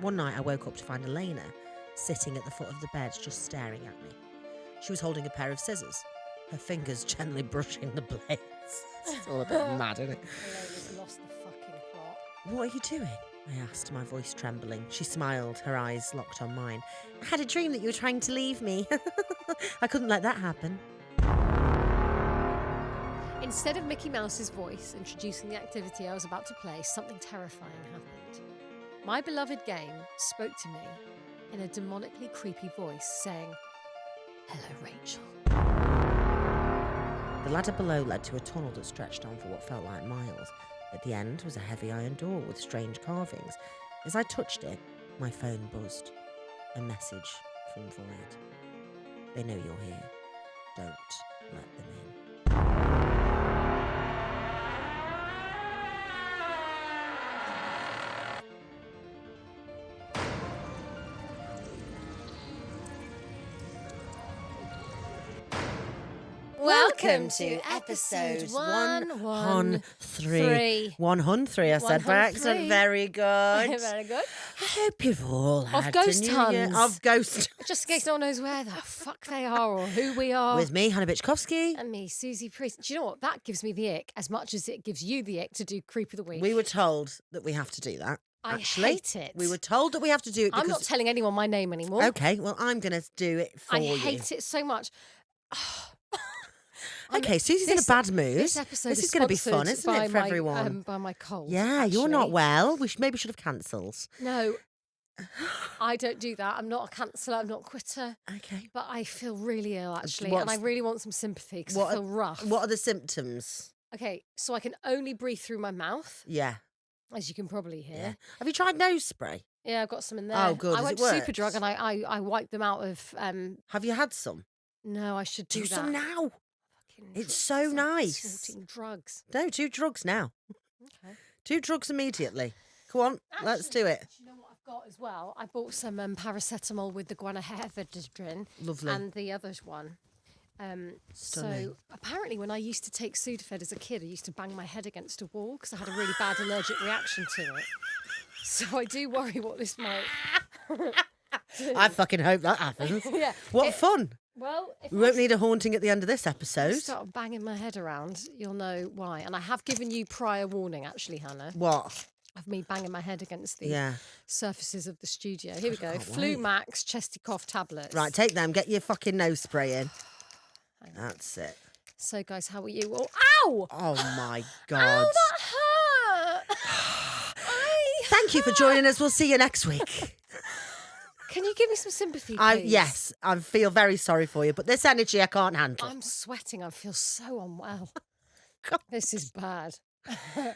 One night I woke up to find Elena sitting at the foot of the bed just staring at me. She was holding a pair of scissors, her fingers gently brushing the blades. It's all a bit mad, isn't it? Elena's lost the fucking plot. What are you doing? I asked, my voice trembling. She smiled, her eyes locked on mine. I had a dream that you were trying to leave me. I couldn't let that happen. Instead of Mickey Mouse's voice introducing the activity I was about to play, something terrifying happened. My beloved game spoke to me in a demonically creepy voice, saying, "Hello, Rachel." The ladder below led to a tunnel that stretched on for what felt like miles. At the end was a heavy iron door with strange carvings. As I touched it, my phone buzzed. A message from Void. They know you're here. Don't let them in. Welcome to episode 113. 113, I said by accident. Very good. Very good. I hope you've all had Ghost a new year Huns. of Ghost Just in case no one knows where the fuck they are or who we are. with me, Hannah Bitchkovsky. And me, Susie Priest. Do you know what? That gives me the ick as much as it gives you the ick to do Creep of the Week. We were told that we have to do that. I Actually, hate it. We were told that we have to do it because... I'm not telling anyone my name anymore. Okay, well, I'm going to do it for you. I hate it so much. Okay, Susie's in a bad mood. This episode is going to be fun, isn't it, for everyone? By my cold. Yeah, actually. you're not well. We maybe should have cancelled. No, I don't do that. I'm not a canceller. I'm not a quitter. Okay. But I feel really ill, actually. What's- And I really want some sympathy because I feel rough. What are the symptoms? Okay, so I can only breathe through my mouth, Yeah. as you can probably hear. Have you tried nose spray? Yeah, I've got some in there. Oh, good. I Has went it to worked? Superdrug and I wiped them out of... Have you had some? No, I should do that. some now. Fucking It's so nice. Sorting drugs. No, 2 drugs now. Okay. 2 drugs immediately. Come on, let's do it. Do you know what I've got as well? I bought some paracetamol with the guanahepridine. Lovely. And the other one. So Stunning. apparently when I used to take Sudafed as a kid, I used to bang my head against a wall because I had a really bad allergic reaction to it. So I do worry what this might... I fucking hope that happens. Yeah. What fun. Well, if We won't need a haunting at the end of this episode. start banging my head around, you'll know why. And I have given you prior warning, actually, Hannah, What? of me banging my head against the Yeah. surfaces of the studio. Here we go. can't Flu wait. Max chesty cough tablets. Right, take them. Get your fucking nose spray in. That's it. So, guys, how are you? Oh, ow! Oh, my God. Ow, that hurt! Thank you for joining us. We'll see you next week. Can you give me some sympathy, please? Yes, I feel very sorry for you, but this energy I can't handle. I'm sweating. I feel so unwell. God. This is bad.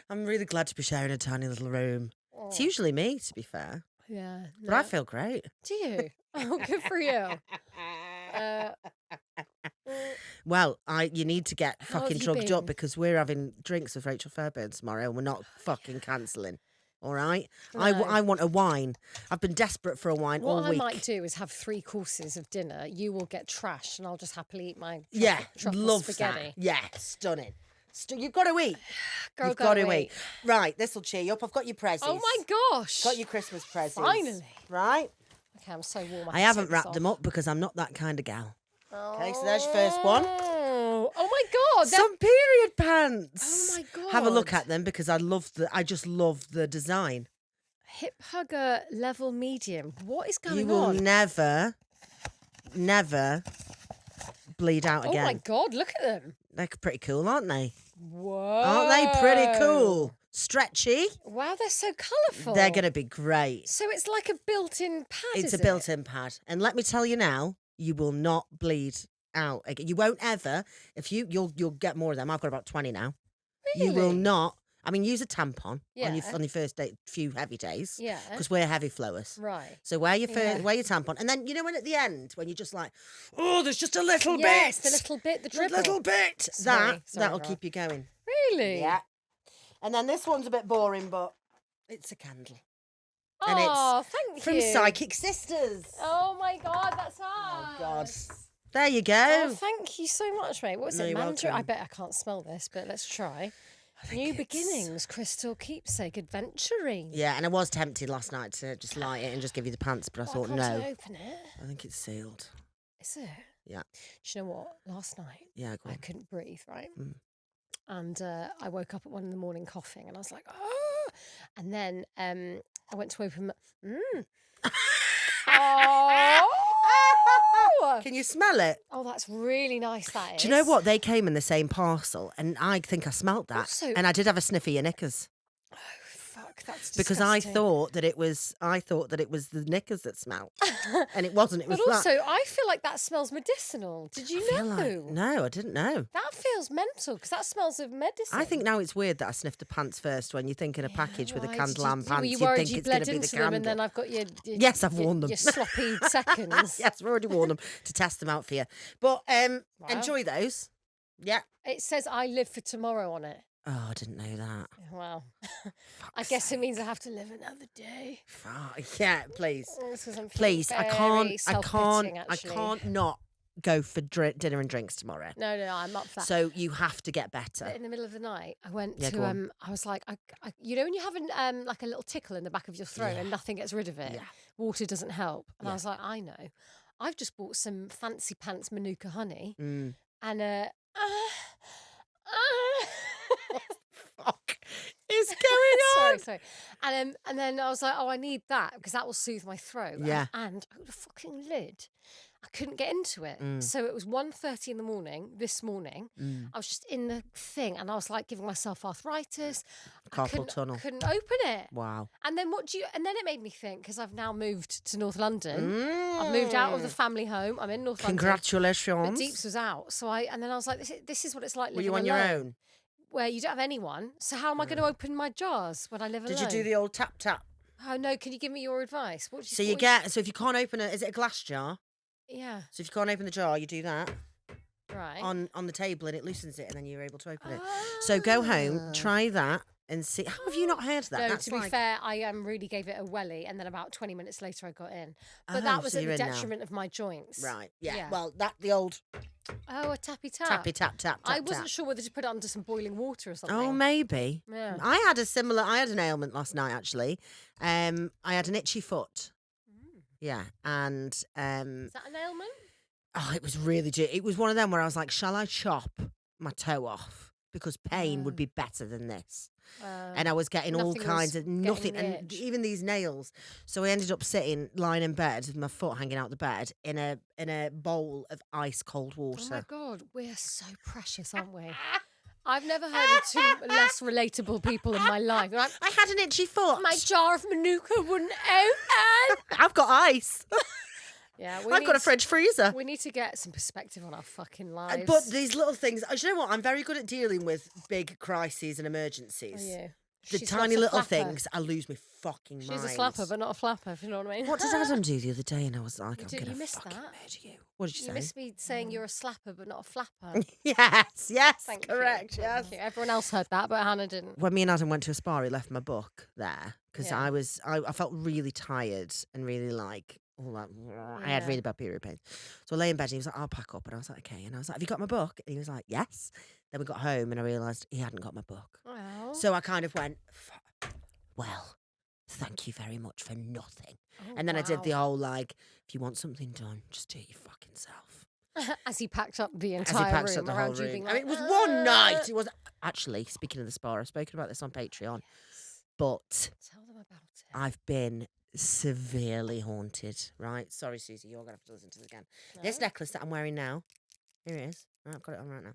I'm really glad to be sharing a tiny little room. It's Oh, usually me, to be fair, yeah. but I feel great. Do you? Oh, good for you. Well, you need to get How fucking have you drugged up been? because we're having drinks with Rachel Fairbairn tomorrow and we're not fucking cancelling. All right? No. I want a wine. I've been desperate for a wine all What I week. might do is have 3 courses of dinner. You will get trash, and I'll just happily eat my truffle love spaghetti. that. Yeah, stunning. You've got to eat. Girl, You've got to gotta eat. Right, this will cheer you up. I've got your prezzies. Oh my gosh! Got your Christmas prezzies. Finally. Right? Okay, I'm so warm. I haven't wrapped them up because I'm not that kind of gal. Okay, so there's your first one. Oh my god! Some period pants. Oh my god! Have a look at them because I just love the design. Hip hugger level medium. What is going You will on? never bleed out Oh again. my god! Look at them. They're pretty cool, aren't they? Whoa! Aren't they pretty cool? Stretchy. Wow, they're so colourful. They're going to be great. So it's like a built-in pad. It's is a built-in pad. And let me tell you now, you will not bleed out again. You won't ever. If you'll get more of them. I've got about 20 now. Really? You will not. I mean, use a tampon on Yeah. your first few heavy days. Yeah. Because we're heavy flowers. Right. So wear your Yeah. wear your tampon, and then you know when at the end when you're just like, oh, there's just a little Yes, bit, the little bit, the a dribble. little bit. Sorry, That'll Laura. keep you going. Really? Yeah. And then this one's a bit boring, but it's a candle. And Oh, thank From you. Psychic Sisters. Oh my god, that's us. Oh, God. There you Oh, go. thank you so much, mate. What's No, it, you're mandarin? I welcome. bet I can't smell this, but let's try. New beginnings, Crystal Keepsake, adventuring. Yeah, and I was tempted last night to just light it and just give you the pants, but I thought, can't no. I open it? I think it's sealed. Is it? Yeah. Do you know what? Last night, Go I on. couldn't breathe, right? Mm. And I woke up at 1 a.m. coughing, and I was like, oh. And then I went to open oh! Can you smell it? Oh, that's really nice, that is. Do you know what? They came in the same parcel, and I think I smelt that. Also- and I did have a sniff of your knickers. Oh, fuck, that's Because disgusting. I thought that it was the knickers that smelled, and it wasn't. It was But also, that. I feel like that smells medicinal. Did you know? No, I didn't know. That feels mental because that smells of medicine. I think now it's weird that I sniffed the pants first. When you think in a package with a Why candle did and you, pants, were you you'd worried think you it's going bled to be the into candle. them, and then I've got your Yes, I've worn them. Your sloppy seconds. Yes, I've already worn them to test them out for you. But enjoy those. Yeah. It says "I live for tomorrow" on it. Oh, I didn't know that. Well, I guess it means I have to live another day. Yeah, please. It's 'cause I'm feeling Please, I very can't self-pitying, actually. not go for dinner and drinks tomorrow. No, I'm up for that. So you have to get better. But in the middle of the night, I went Yeah, to go on. I was like, you know when you have like a little tickle in the back of your throat and nothing gets rid of it, Yeah. water doesn't help. And I Yeah. was like, I know, I've just bought some fancy pants Manuka honey Mm. and Fuck is going on? sorry. And then I was like, oh, I need that because that will soothe my throat. Yeah. And I got a fucking lid. I couldn't get into it. Mm. So it was 1:30 in the morning this morning. I was just in the thing and I was like giving myself arthritis. Carpal tunnel. Couldn't open it. Wow. And then and then it made me think, because I've now moved to North London. I've moved out of the family home. I'm in North London. But Congratulations. Deeps was out. So and then I was like, this is what it's like Were living you on alone, your own? where you don't have anyone. So how am I going to open my jars when I live alone? Did you do the old tap tap? Oh no, can you give me your advice? What So if you can't open it, is it a glass jar? Yeah. So if you can't open the jar, you do that Right. on the table and it loosens it and then you're able to open it. So go home, try that and see. How have you not heard that? No, That's to be fair, I really gave it a welly, and then about 20 minutes later I got in. But Oh, that was so at you're the in now. detriment of my joints. Right. Yeah. Yeah. Well, the old Oh, a tappy tap. tappy tap tap. I wasn't sure whether to put it under some boiling water or something. Oh, maybe. Yeah. I had an ailment last night actually. I had an itchy foot. Yeah, and Is that an ailment? oh, it was really. It was one of them where I was like, shall I chop my toe off because pain would be better than this? And I was getting all nothing kinds was of nothing, getting the and itch. even these nails. So I ended up lying in bed with my foot hanging out the bed in a bowl of ice cold water. Oh my God, we're so precious, aren't we? I've never heard of two less relatable people in my life. Like, I had an itchy foot. my jar of Manuka wouldn't open. I've got ice. Yeah, I've got a fridge freezer. We need to get some perspective on our fucking lives. But these little things, do you know what? I'm very good at dealing with big crises and emergencies. Are you? The She's tiny not a little flapper. things, I lose my fucking mind. She's a slapper, but not a flapper, if you know what I mean. What did Adam do the other day? And I was like, I'm You going to missed fucking that? murder you. What did you You say? missed me saying you're a slapper, but not a flapper. Yes, Thank correct, you. yes. Thank you. Everyone else heard that, but Hannah didn't. When me and Adam went to a spa, he left my book there because Yeah. I felt really tired and really like all that. I had Yeah. really bad period pains. So I lay in bed and he was like, I'll pack up. And I was like, okay. And I was like, have you got my book? And he was like, yes. Then we got home and I realised he hadn't got my book. Well, So I kind of went, well, thank you very much for nothing. And then I did the whole like, if you want something done, just do it your fucking self. as he packed up the As he entire packed room up the around whole you being room. I like, mean, it was one night. It was actually, speaking of the spa, I've spoken about this on Patreon, but Tell them about it. I've been severely haunted, right? Sorry, Susie, you're going to have to listen to this again. This No? necklace that I'm wearing now, here it is. I've got it on right now.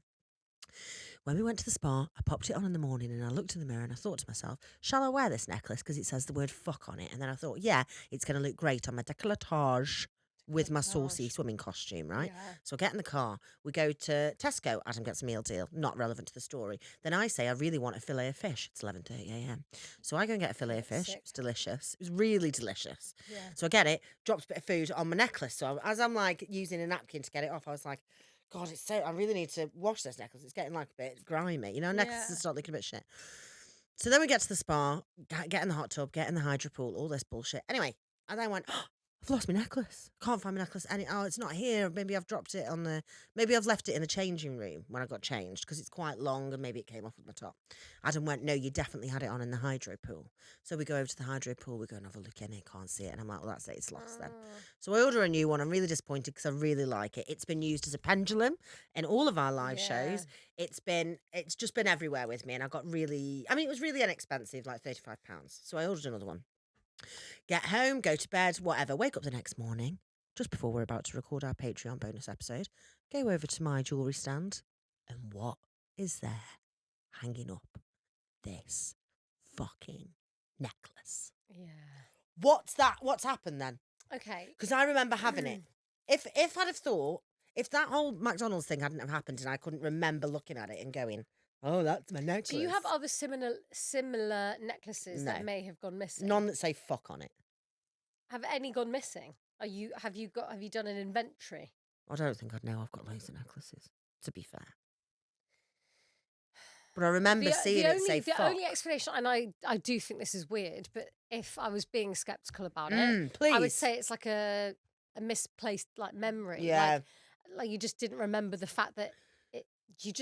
When we went to the spa, I popped it on in the morning and I looked in the mirror and I thought to myself, shall I wear this necklace? Because it says the word fuck on it. And then I thought, yeah, it's going to look great on my décolletage with my saucy Décolletage. swimming costume, right? Yeah. So I get in the car, we go to Tesco, Adam gets a meal deal, not relevant to the story. Then I say, I really want a fillet of fish. It's 11:30 a.m. So I go and get a fillet of fish. Sick. It's delicious. It was really delicious. Yeah. So I get it, drops a bit of food on my necklace. So as I'm like using a napkin to get it off, I was like, God, I really need to wash this necklace. It's getting like a bit grimy. You know, necklaces Yeah. start looking a bit shit. So then we get to the spa, get in the hot tub, get in the hydro pool, all this bullshit. Anyway, and then I went, oh, I've lost my necklace. Can't find my necklace. It's not here. Maybe I've dropped it maybe I've left it in the changing room when I got changed because it's quite long and maybe it came off with my top. Adam went, no, you definitely had it on in the hydro pool. So we go over to the hydro pool. We go and have a look in it. Can't see it. And I'm like, well, that's it. It's lost then. So I order a new one. I'm really disappointed because I really like it. It's been used as a pendulum in all of our live shows. It's just been everywhere with me. And I got it was really inexpensive, like £35. So I ordered another one. Get home, go to bed, whatever. Wake up the next morning, just before we're about to record our Patreon bonus episode. Go over to my jewellery stand, and what is there hanging up? This fucking necklace. Yeah. What's that? What's happened then? Okay. Because I remember having it. If I'd have thought, if that whole McDonald's thing hadn't have happened and I couldn't remember looking at it and going, oh, that's my necklace. Do you have other similar necklaces that may have gone missing? None that say fuck on it. Have any gone missing? Have you done an inventory? I don't think I'd know. I've got loads of necklaces, to be fair. But I remember seeing it say fuck. The only explanation, and I do think this is weird, but if I was being sceptical about it, please. I would say it's like a misplaced like memory. Yeah. Like you just didn't remember the fact that you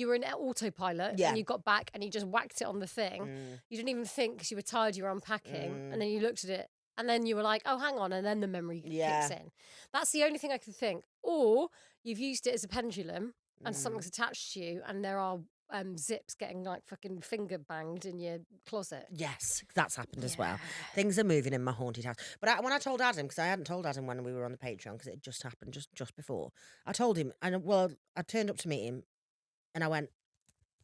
were in autopilot and you got back and you just whacked it on the thing. You didn't even think because you were tired, you were unpacking, and then you looked at it and then you were like, oh, hang on, and then the memory kicks in. That's the only thing I can think. Or you've used it as a pendulum and something's attached to you and there are zips getting like fucking finger banged in your closet. Yes, that's happened as well. Things are moving in my haunted house. But when I told Adam, because I hadn't told Adam when we were on the Patreon, because it had just happened just before, I told him, I turned up to meet him and I went,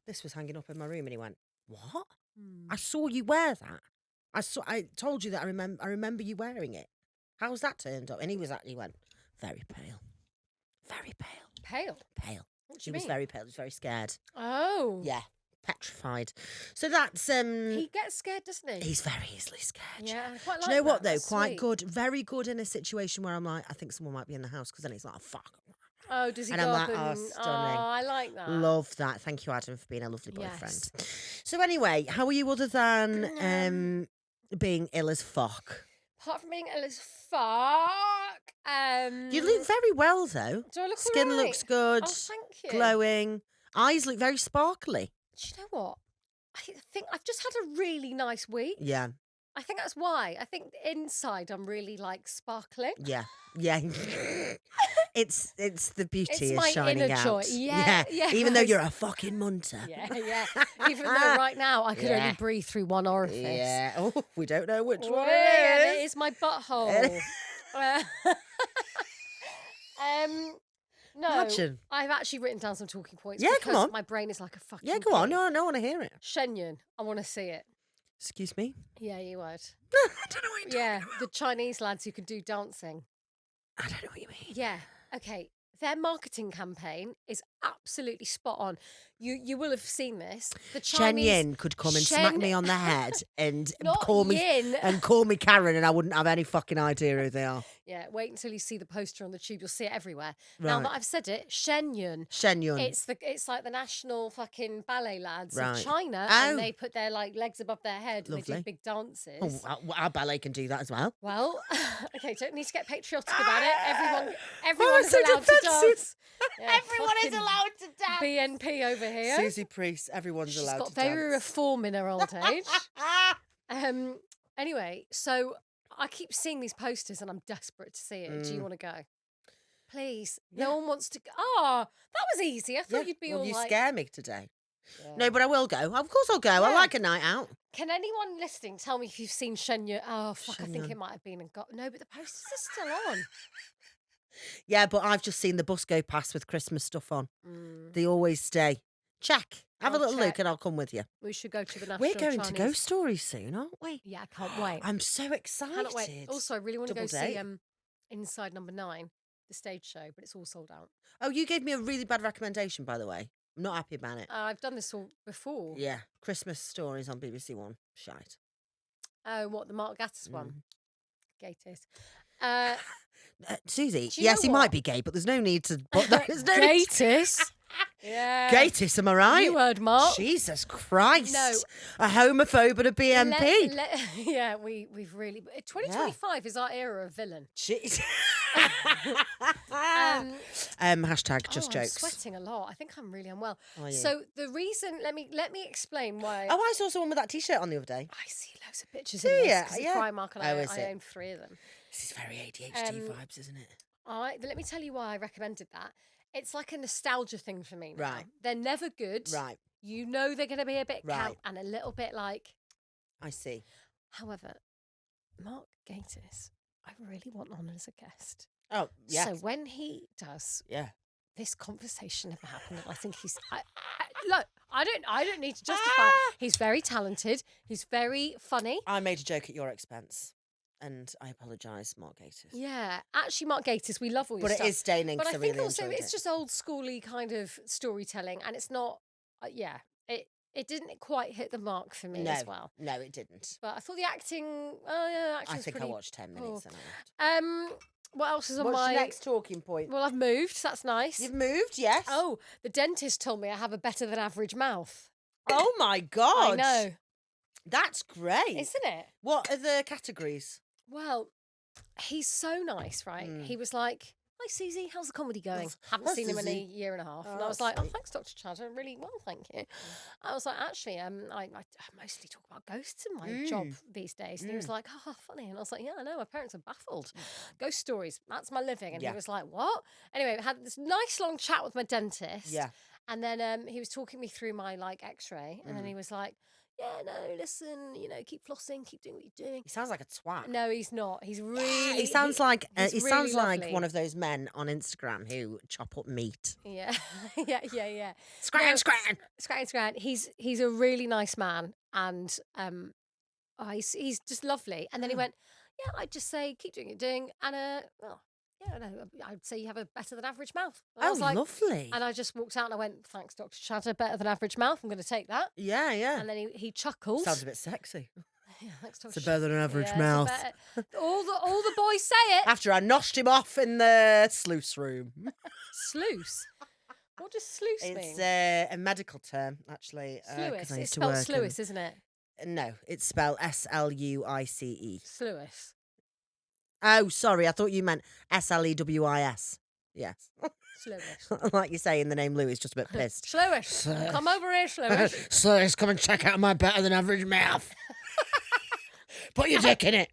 this was hanging up in my room, and he went, what? I saw you wear that. I told you that I remember you wearing it. How's that turned up? And he went, very pale. Very pale. Pale? Pale. What do He you was mean? very pale. He was very scared. Oh. Yeah. Petrified. So that's he gets scared, doesn't he? He's very easily scared. Yeah, I quite like Do you know what that. though? That's Quite sweet. good. Very good in a situation where I'm like, I think someone might be in the house, because then he's like, oh, fuck. Oh, does he And go I'm up like, and... oh, stunning. Oh, I like that. Love that. Thank you, Adam, for being a lovely boyfriend. Yes. So anyway, how are you other than being ill as fuck? Apart from being ill as fuck, You look very well though. do I look Skin all right? looks good. Oh, thank you. Glowing. Eyes look very sparkly. Do you know what? I think I've just had a really nice week. Yeah. I think that's why. I think inside I'm really like sparkling. Yeah. Yeah. It's the beauty It's is my shining inner out. joy. Yeah. Even though you're a fucking munter. Yeah. Even though right now I could only breathe through one orifice. Yeah. Oh, we don't know which one And it it is. is my butthole. No, Imagine. I've actually written down some talking points. Yeah, come because on. My brain is like a fucking. Yeah, go on. pig. No, I want to hear it. Shen Yun, I want to see it. Excuse me? Yeah, you would. I don't know what you're talking Yeah, about. the Chinese lads who can do dancing. I don't know what you mean. Yeah. Okay. Their marketing campaign is absolutely spot on. You will have seen this. The Shen Chinese Yun could come and smack me on the head and Not call me Yin. and call me Karen, and I wouldn't have any fucking idea who they are. Yeah, wait until you see the poster on the tube. You'll see it everywhere. Now that I've said it, Shen Yun. Shen Yun. It's like the national fucking ballet lads Right. of China, Oh. and they put their like legs above their head and they Lovely. do big dances. Oh, our ballet can do that as well. Well, okay, don't need to get patriotic about it. Everyone Oh, is so allowed to defensive. dance. Yeah, Everyone is fucking allowed to dance. BNP over here. Susie Priest, everyone's She's allowed got to very dance. reform in her old age. Anyway, so I keep seeing these posters and I'm desperate to see it. Do you want to go? Please. Yeah. No one wants to go. Oh, that was easy. I thought you'd be well, all you like... scare me today. Yeah. No, but I will go. Of course I'll go. I Yeah. like a night out. Can anyone listening tell me if you've seen Shen Yun? Oh, fuck, I Shen think Yun. it might have been and got... No, but the posters are still on. Yeah, but I've just seen the bus go past with Christmas stuff on. They always stay. Check. Have a I'll little look check. and I'll come with you. We should go to the National We're going to Chinese... Ghost Stories soon, aren't we? Yeah, I can't wait. I'm so excited. Cannot wait. Also, I really want to go Double date. see Inside Number 9, the stage show, but it's all sold out. Oh, you gave me a really bad recommendation, by the way. I'm not happy about it. I've done this all before. Yeah, Christmas Stories on BBC One. Shite. Oh, what, the Mark Gatiss one? Gay tis. Susie, Do you yes, know he what? might be gay, but there's no need to... But there's no need to- Gatiss? Yeah. Gatus, am I right? You heard, Mark. Jesus Christ. No. A homophobe and a BMP. Yeah, we've really... 2025 is our era of villain. Jeez. Um, Hashtag just I'm jokes. sweating a lot. I think I'm really unwell. Are you? So the reason... Let me explain why... Oh, I saw someone with that T-shirt on the other day. I see loads of pictures Do in this ya? because Yeah. Primark and Oh, is I it? own 3 of them. This is very ADHD vibes, isn't it? Let me tell you why I recommended that. It's like a nostalgia thing for me now. Right. They're never good. Right. You know they're going to be a bit Right. camp and a little bit like... I see. However, Mark Gatiss, I really want on as a guest. Oh, yeah. So when he does, Yeah. this conversation never happened. And I think he's... look, I don't need to justify it. He's very talented. He's very funny. I made a joke at your expense. And I apologise, Mark Gatiss. Yeah. Actually, Mark Gatiss, we love all your But stuff. it is staining, But I so think really also enjoyed it's it. just old schooly kind of storytelling, and it's not. It didn't quite hit the mark for me as well. No, it didn't. But I thought the acting. Oh yeah, acting. I think pretty I watched 10 poor. minutes and I left. What else is on What's my your next talking point? Well, I've moved. So that's nice. You've moved, yes. Oh, the dentist told me I have a better than average mouth. Oh my God. I know, That's great. isn't it? What are the categories? Well, he's so nice, right? Mm. He was like, "Hi, Susie, how's the comedy going?" Haven't Hi, seen him in a Susie. year and a half. Oh, And I was that's like, "Oh, sweet. thanks, Dr. Chadder. Really well, thank you." I was like, "Actually, I mostly talk about ghosts in my job these days." And he was like, "Oh, funny." And I was like, "Yeah, I know. My parents are baffled. Ghost stories. That's my living." And Yeah. he was like, "What?" Anyway, I had this nice long chat with my dentist. Yeah. And then he was talking me through my X-ray, and then he was like, "Yeah, no, listen, keep flossing, keep doing what you're doing." He sounds like a twat. No, he's not. He's really. He sounds like he's he really sounds like lovely. one of those men on Instagram who chop up meat. Yeah, yeah. Scran, No, scran. Scran. He's a really nice man, and he's just lovely. And then he went, "Yeah, I'd just say keep doing what you're doing, and well, yeah, no, I'd say you have a better than average mouth." And I was like, lovely. and I just walked out and I went, "Thanks, Dr. Chatter, better than average mouth. I'm going to take that." Yeah, yeah. And then he chuckled. Sounds a bit sexy. Yeah, thanks, Dr. It's a better than average Yeah, it's a mouth. all the boys say it. After I noshed him off in the sluice room. Sluice. What does sluice It's mean? a medical term, actually. 'Cause Sluice. I It's used to spelled work in- sluice, isn't it? No, it's spelled SLUICE. Sluice. Oh, sorry, I thought you meant SLEWIS. Yes. Sluice. Like you say in the name Lou, he's just a bit pissed. Sluice. Come over here, Sluice. Sluice, come and check out my better than average mouth. Put your dick in it.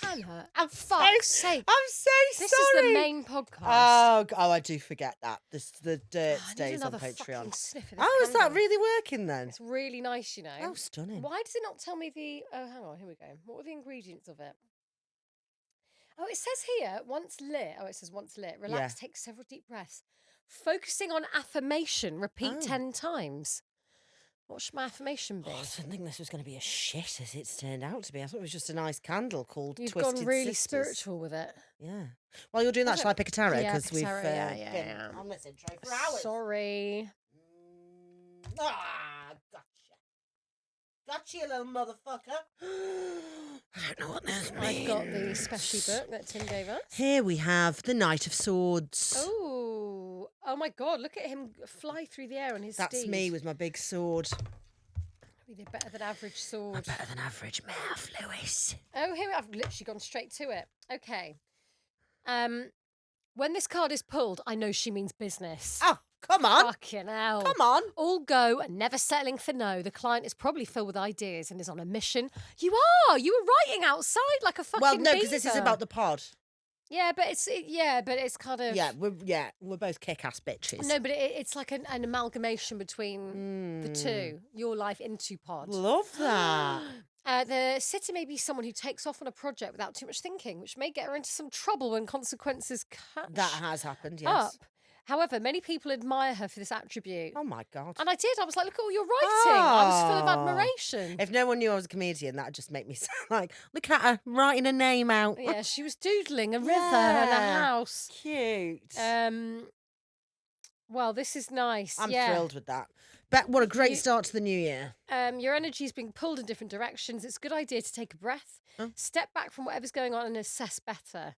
Hannah, fuck's sake. I'm so This sorry. is the main podcast. Oh, I do forget that. The dirt I need stays on another fucking Patreon. sniff of this Oh, is that candle. really working then? It's really nice, Oh, stunning. Why does it not tell me the... Oh, hang on, here we go. What were the ingredients of it? Oh, it says here, once lit. Oh, it says once lit. Relax, take several deep breaths. Focusing on affirmation, repeat 10 times. What should my affirmation be? Oh, I didn't think this was going to be as shit as it's turned out to be. I thought it was just a nice candle called You've Twisted gone really Sisters. spiritual with it. Yeah. While you're doing that, Is it- shall I pick a tarot? Yeah, Because pick a we've tarot, yeah, been yeah. on this intro for hours. Sorry. Gotcha. Gotcha, you little motherfucker. I don't know what this means. I've got the special book that Tim gave us. Here we have the Knight of Swords. Oh my God! Look at him fly through the air on his That's steed. me with my big sword. With a better than average sword. Better than average mouth, Lewis. Oh, here I've literally gone straight to it. Okay. When this card is pulled, I know she means business. Oh, come on. Fucking hell. Come on. All go and never settling for no. The client is probably filled with ideas and is on a mission. You are. You were writing outside like a fucking Well, no, because this is beaver. about the pod. Yeah, but it's kind of We're both kick-ass bitches. No, but it's like an amalgamation between the two. Your life into pod. Love that. The sitter may be someone who takes off on a project without too much thinking, which may get her into some trouble when consequences catch That has happened, yes. up. However, many people admire her for this attribute. Oh my God. And I did. I was like, look at all your writing. I was full of admiration. If no one knew I was a comedian, that would just make me sound like, look at her writing a name out. Yeah, she was doodling a river and a Yeah. house. Cute. Well, this is nice. I'm yeah. thrilled with that. But what a great start to the new year. Your energy is being pulled in different directions. It's a good idea to take a breath, Oh. step back from whatever's going on and assess better.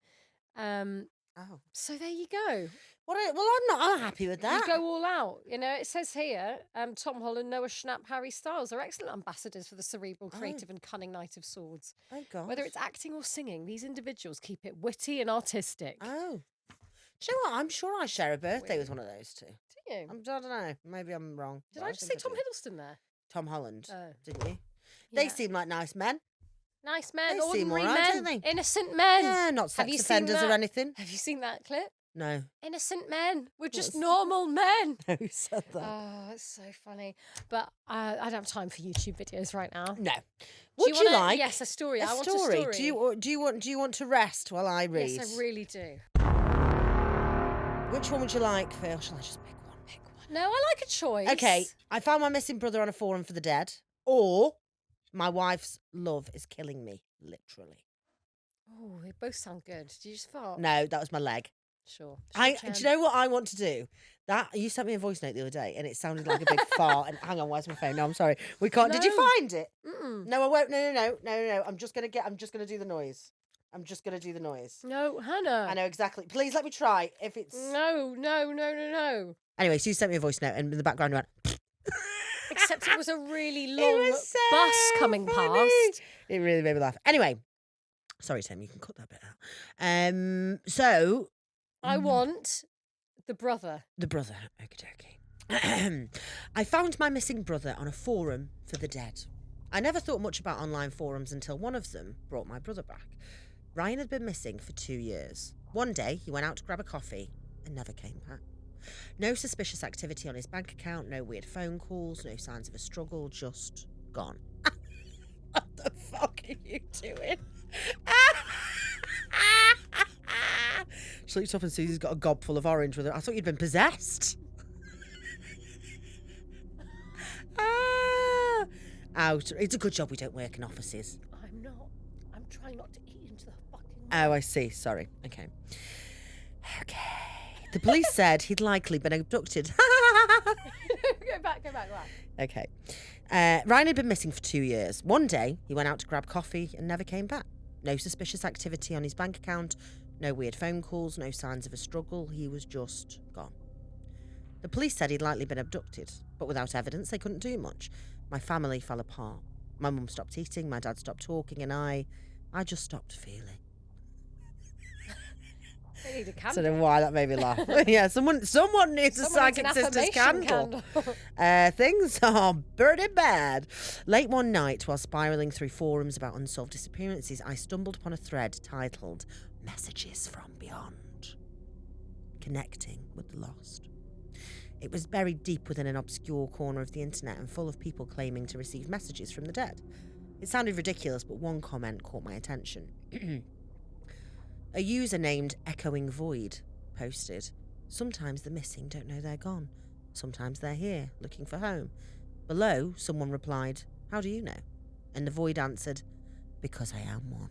Oh. So there you go. Well, I'm not happy with that. You go all out. You know, it says here, Tom Holland, Noah Schnapp, Harry Styles are excellent ambassadors for the cerebral, creative and cunning Knight of Swords. Oh, God. Whether it's acting or singing, these individuals keep it witty and artistic. Oh. Do you know what? I'm sure I share a birthday with one of those two. Do you? I don't know. Maybe I'm wrong. Did I just say Tom Hiddleston there? Tom Holland, Oh. didn't you? Yeah. They seem like nice men. Nice men, They seem ordinary all right, men, don't they? innocent men. Yeah, not Have sex you seen offenders or that? anything. Have you seen that clip? No. Innocent men. We're just What's- normal men. Who said that? Oh, it's so funny. But I don't have time for YouTube videos right now. No. Would you wanna- like Yes, a story. a I want story? a story. Do you want to rest while I read? Yes, I really do. Which one would you like, Phil? Shall I just pick one? Pick one. No, I like a choice. Okay, I found my missing brother on a forum for the dead, or my wife's love is killing me, literally. Oh, they both sound good. Did you just fart? No, that was my leg. Sure. Do you know what I want to do? You sent me a voice note the other day, and it sounded like a big fart. And hang on, where's my phone? No, I'm sorry, we can't. Did you No. find it? Mm-mm. No, I won't. No. I'm just gonna do the noise. I'm just gonna do the noise. No, Hannah. I know exactly. Please let me try. If it's No. anyway, so you sent me a voice note, and in the background you went. Except it was a really long was so bus coming funny. past. It really made me laugh. Anyway, sorry, Tim, you can cut that bit out. So I want the brother. the brother. Okie. I found my missing brother on a forum for the dead. I never thought much about online forums until one of them brought my brother back. Ryan had been missing for 2 years. One day, he went out to grab a coffee and never came back. No suspicious activity on his bank account, no weird phone calls, no signs of a struggle, just gone. What the fuck are you doing? She looks up and sees he's got a gob full of orange with it. I thought you'd been possessed. Out. It's a good job we don't work in offices. I'm not. I'm trying not to eat into the fucking. Oh, I see. Sorry. Okay. The police said he'd likely been abducted. Go back. Okay. Ryan had been missing for 2 years. One day, he went out to grab coffee and never came back. No suspicious activity on his bank account, no weird phone calls, no signs of a struggle. He was just gone. The police said he'd likely been abducted, but without evidence, they couldn't do much. My family fell apart. My mum stopped eating, my dad stopped talking, and I just stopped feeling. They need a I candle. don't know why that made me laugh. Yeah, someone needs a Someone needs psychic an sister's affirmation candle. candle. Things are burning bad. Late one night, while spiralling through forums about unsolved disappearances, I stumbled upon a thread titled Messages from Beyond. Connecting with the lost. It was buried deep within an obscure corner of the internet and full of people claiming to receive messages from the dead. It sounded ridiculous, but one comment caught my attention. A user named Echoing Void posted, "Sometimes the missing don't know they're gone. Sometimes they're here, looking for home." Below, someone replied, "How do you know?" And the Void answered, "Because I am one."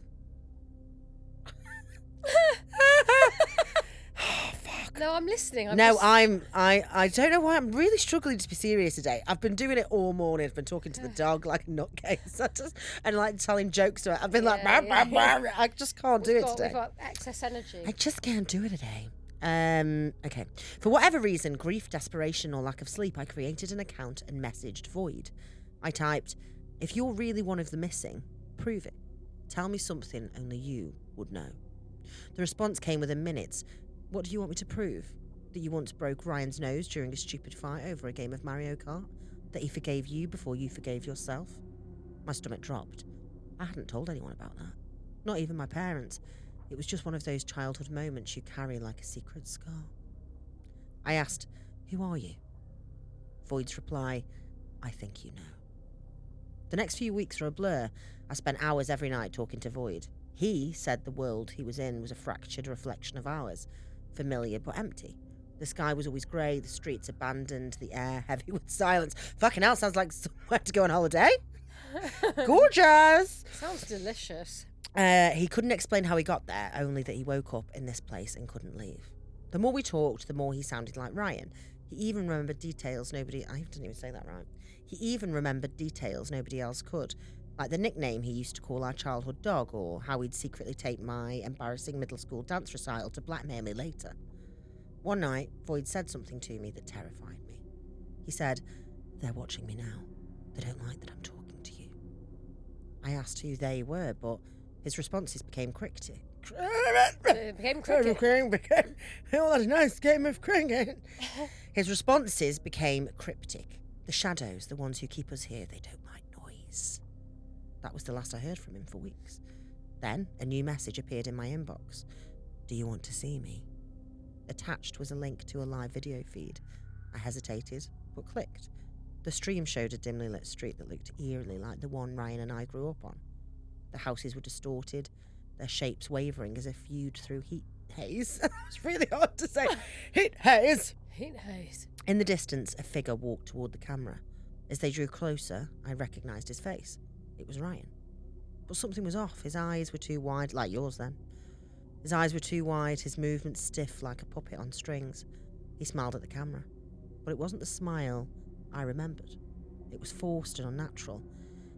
Oh, fuck. No, I'm listening. I don't know why I'm really struggling to be serious today. I've been doing it all morning. I've been talking to the dog like a nutcase. And like telling jokes to it. I've been like, bah, bah, bah. I just can't do it today. We've got excess energy. I just can't do it today. Okay. For whatever reason, grief, desperation, or lack of sleep, I created an account and messaged Void. I typed, "If you're really one of the missing, prove it. Tell me something only you would know." The response came within minutes. "What do you want me to prove? That you once broke Ryan's nose during a stupid fight over a game of Mario Kart? That he forgave you before you forgave yourself?" My stomach dropped. I hadn't told anyone about that. Not even my parents. It was just one of those childhood moments you carry like a secret scar. I asked, "Who are you?" Void's reply, "I think you know." The next few weeks were a blur. I spent hours every night talking to Void. He said the world he was in was a fractured reflection of ours. Familiar but empty. The sky was always grey, the streets abandoned, the air heavy with silence. Fucking hell, sounds like somewhere to go on holiday. Gorgeous! Sounds delicious. He couldn't explain how he got there, only that he woke up in this place and couldn't leave. The more we talked, the more he sounded like Ryan. He even remembered details I didn't even say that right. He even remembered details nobody else could. Like the nickname he used to call our childhood dog, or how he'd secretly take my embarrassing middle school dance recital to blackmail me later. One night, Void said something to me that terrified me. He said, "They're watching me now. They don't like that I'm talking to you." I asked who they were, but his responses became cryptic. It became cricket. Oh, that's a nice game of cricket. His responses became cryptic. The shadows, the ones who keep us here, they don't like noise. That was the last I heard from him for weeks. Then a new message appeared in my inbox. "Do you want to see me?" Attached was a link to a live video feed. I hesitated, but clicked. The stream showed a dimly lit street that looked eerily like the one Ryan and I grew up on. The houses were distorted, their shapes wavering as if viewed through heat haze. It's really hard to say. Heat haze! Heat haze. In the distance, a figure walked toward the camera. As they drew closer, I recognised his face. It was Ryan. But something was off. His eyes were too wide, like yours then. His eyes were too wide, his movements stiff like a puppet on strings. He smiled at the camera. But it wasn't the smile I remembered. It was forced and unnatural.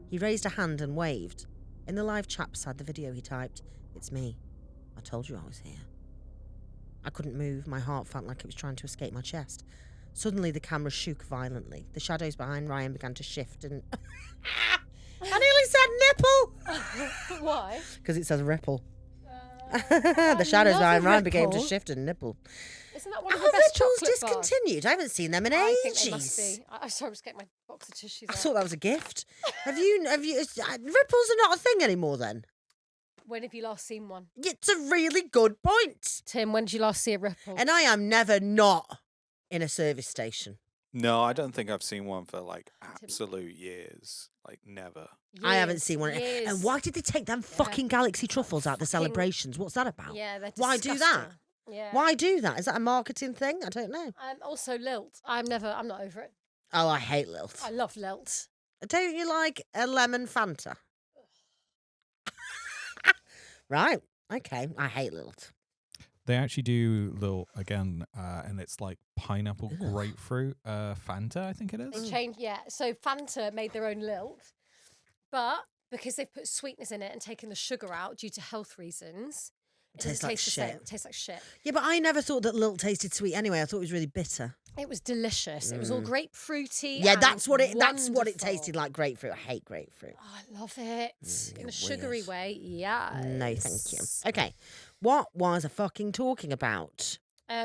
He raised a hand and waved. In the live chat beside the video, he typed, "It's me. I told you I was here." I couldn't move. My heart felt like it was trying to escape my chest. Suddenly, the camera shook violently. The shadows behind Ryan began to shift and... I nearly said nipple! Why? Because it says ripple. The shadows behind Ryan began to ripple. shift and nipple. Isn't that one of Are the best ripples chocolate bars? discontinued? I haven't seen them in I ages. think they must be. I'm sorry, I'm just getting my box of tissues I out. thought that was a gift. Have you? Ripples are not a thing anymore then? When have you last seen one? It's a really good point. Tim, when did you last see a ripple? And I am never not in a service station. No, I don't think I've seen one for like absolute years. Like never. I haven't seen one. Years. And why did they take them fucking galaxy truffles out the fucking- celebrations? What's that about? Yeah, they're Why do that? disgusting. Yeah. Why do that? Is that a marketing thing? I don't know. Also lilt. I'm not over it. Oh, I hate lilt. I love lilt. Don't you like a lemon Fanta? Right. Okay. I hate lilt. They actually do little again, and it's like pineapple Ugh. grapefruit Fanta, I think it They is. changed, yeah. So Fanta made their own lilt, but because they've put sweetness in it and taken the sugar out due to health reasons, it Tastes doesn't like taste the same. shit. It tastes like shit. Yeah, but I never thought that lilt tasted sweet anyway. I thought it was really bitter. It was delicious. It was all grapefruity. Yeah, and that's what it wonderful. tasted like. Grapefruit. I hate grapefruit. Oh, I love it in you're a sugary weird. way. Yeah. No, thank you. Okay. What was I fucking talking about?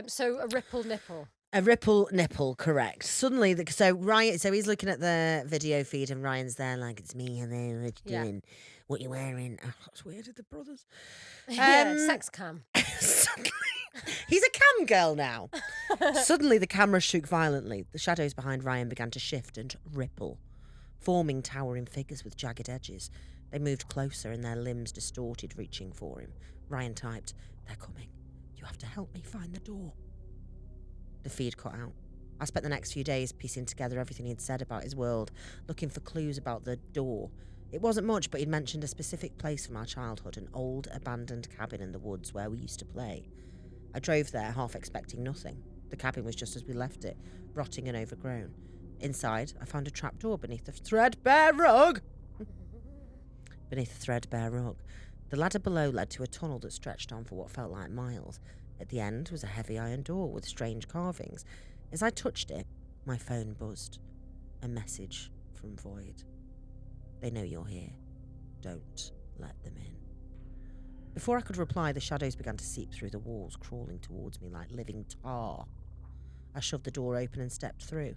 So a ripple nipple. A ripple nipple, correct. Suddenly, Ryan, so he's looking at the video feed and Ryan's there like, "It's me, hello, what you Yeah. doing? What you wearing?" Oh, that's weird, the brothers. Yeah, sex cam. Suddenly, he's a cam girl now. Suddenly, the camera shook violently. The shadows behind Ryan began to shift and ripple, forming towering figures with jagged edges. They moved closer and their limbs distorted, reaching for him. Ryan typed, "They're coming. You have to help me find the door." The feed cut out. I spent the next few days piecing together everything he'd said about his world, looking for clues about the door. It wasn't much, but he'd mentioned a specific place from our childhood, an old abandoned cabin in the woods where we used to play. I drove there, half expecting nothing. The cabin was just as we left it, rotting and overgrown. Inside, I found a trapdoor beneath a threadbare rug. The ladder below led to a tunnel that stretched on for what felt like miles. At the end was a heavy iron door with strange carvings. As I touched it, my phone buzzed. A message from Void. "They know you're here. Don't let them in." Before I could reply, the shadows began to seep through the walls, crawling towards me like living tar. I shoved the door open and stepped through.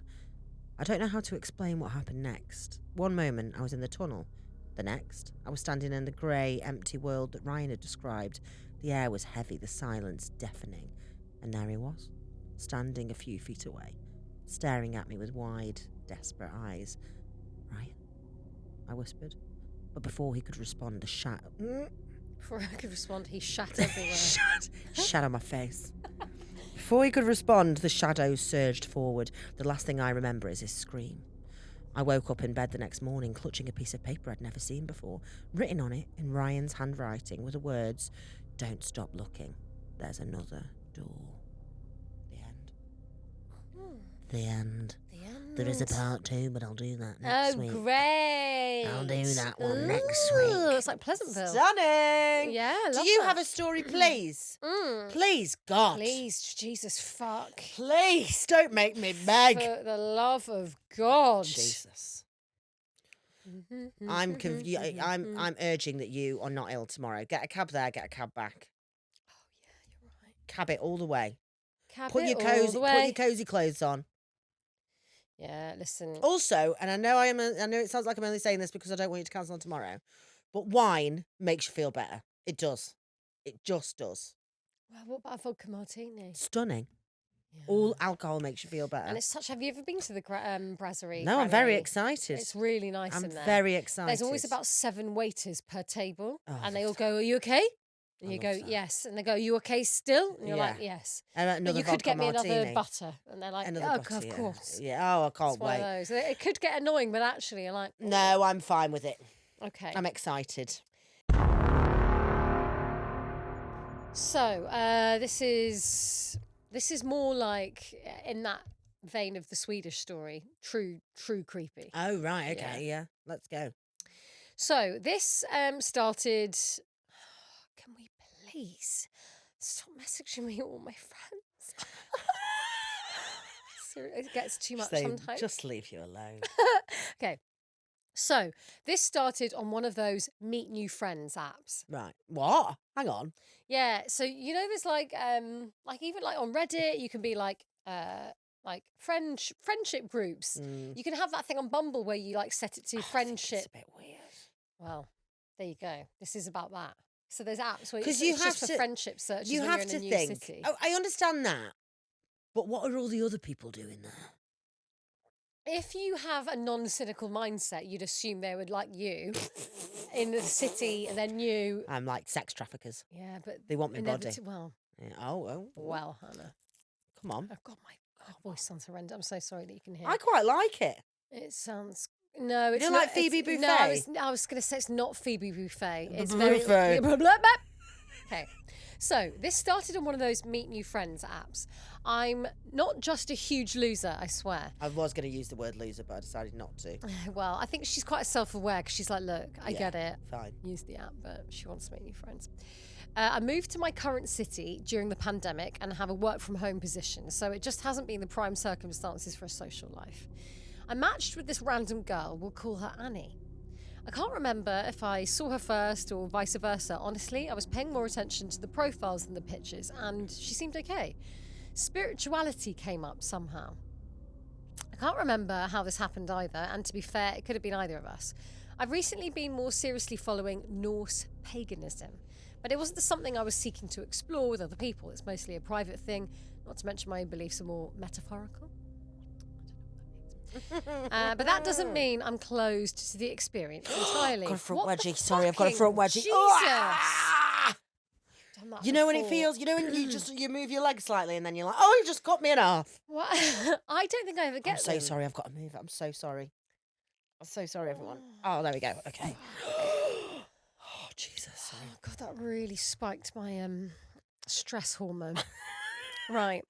I don't know how to explain what happened next. One moment, I was in the tunnel. The next, I was standing in the grey, empty world that Ryan had described. The air was heavy, the silence deafening. And there he was, standing a few feet away, staring at me with wide, desperate eyes. "Ryan?" I whispered. But before he could respond, Before I could respond, he shat everywhere. Shat on my face. Before he could respond, the shadows surged forward. The last thing I remember is his scream. I woke up in bed the next morning, clutching a piece of paper I'd never seen before. Written on it, in Ryan's handwriting, were the words, "Don't stop looking. There's another door." The end. The end. The end. There is a part 2, but I'll do that next week. Great. I'll do that one next week. It's like Pleasantville. Stunning. Yeah, I Do love you that. have a story, please? Mm. Please, God. Please, Jesus, fuck. Please, don't make me beg. For the love of God. Jesus. I'm urging that you are not ill tomorrow. Get a cab there, get a cab back. Oh, yeah, you're right. Cab it all the way. Cab Put it your all cozy the way. cozy clothes on. Yeah, listen. Also, and I know it sounds like I'm only saying this because I don't want you to cancel on tomorrow, but wine makes you feel better. It does. It just does. Well, what about a vodka martini? Stunning. Yeah. All alcohol makes you feel better. And it's such. Have you ever been to the brasserie? No, I'm very Granary? excited. It's really nice I'm in there. very excited. There's always about 7 waiters per table, Oh, and they all go, "Are you okay?" And I you go, love that. "Yes," and they go, "Are you okay still?" And you're like, Yeah. "Yes." And But another you could vodka get me martini. another butter, and they're like, Another "Oh, butter, of yeah. course." Yeah. Oh, I can't It's one of wait. those. It could get annoying, but actually, you're like, No, I'm fine with it. okay. I'm excited. So this is more like in that vein of the Swedish story, true creepy. Oh, right. Okay. Yeah. Let's go. So this started. Can we please stop messaging me all my friends? It gets too much sometimes. Just leave you alone. Okay. So this started on one of those meet new friends apps. Right. What? Hang on. Yeah. So you know, there's like even like on Reddit, you can be like friendship groups. Mm. You can have that thing on Bumble where you like set it to I think friendship. It's a bit weird. Well, there you go. This is about that. So there's apps where 'Cause it's you just have for to- friendship searches You when have you're to in a new think. city. Oh, I understand that. But what are all the other people doing there? If you have a non-cynical mindset, you'd assume they would like you in the city, and then you. I'm like sex traffickers. Yeah, but They want my body. Well, Yeah. Oh. well, Hannah. Come on. Oh God, my voice sounds horrendous. I'm so sorry that you can hear. I quite like it. It sounds. No, it's don't not like Phoebe it's- Buffet? No, I was going to say it's not Phoebe Buffet. It's Buffet. very. Okay, so this started on one of those meet new friends apps. I'm not just a huge loser, I swear. I was going to use the word loser, but I decided not to. Well, I think she's quite self-aware because she's like, look, I Yeah. get it. Fine. Use the app, but she wants to make new friends. I moved to my current city during the pandemic and have a work from home position, so it just hasn't been the prime circumstances for a social life. I matched with this random girl, we'll call her Annie. I can't remember if I saw her first or vice versa. Honestly, I was paying more attention to the profiles than the pictures, and she seemed okay. Spirituality came up somehow. I can't remember how this happened either, and to be fair, it could have been either of us. I've recently been more seriously following Norse paganism, but it wasn't something I was seeking to explore with other people. It's mostly a private thing, not to mention my own beliefs are more metaphorical. But that doesn't mean I'm closed to the experience entirely. Got a front What the wedgie. Sorry, I've got a front fucking wedgie. Jesus. Ah! Done that You know when it before. feels, you know when you move your leg slightly and then you're like, oh, you just cut me in half. What? I don't think I ever get I'm so them. sorry, I've got to move. I'm so sorry. I'm so sorry, everyone. Oh, there we go. Okay. Oh, Jesus. Sorry. Oh, God, that really spiked my stress hormone. Right.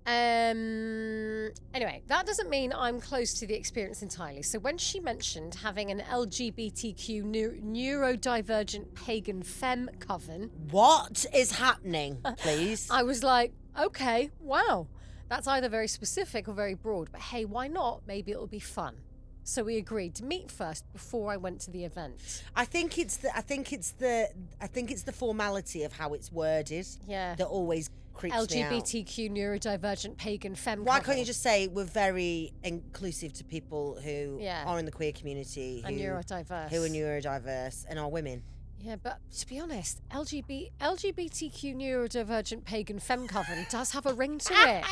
Anyway, that doesn't mean I'm close to the experience entirely. So when she mentioned having an LGBTQ neurodivergent pagan femme coven, What is happening, please? I was like, okay, wow. That's either very specific or very broad, but hey, why not? Maybe it'll be fun. So we agreed to meet first before I went to the event. I think it's the formality of how it's worded Yeah. that always creeps me out. LGBTQ neurodivergent pagan femme Why coven. can't you just say we're very inclusive to people who Yeah. are in the queer community, and neurodiverse. who are neurodiverse and are women? Yeah, but to be honest, LGBTQ neurodivergent pagan femme coven does have a ring to it.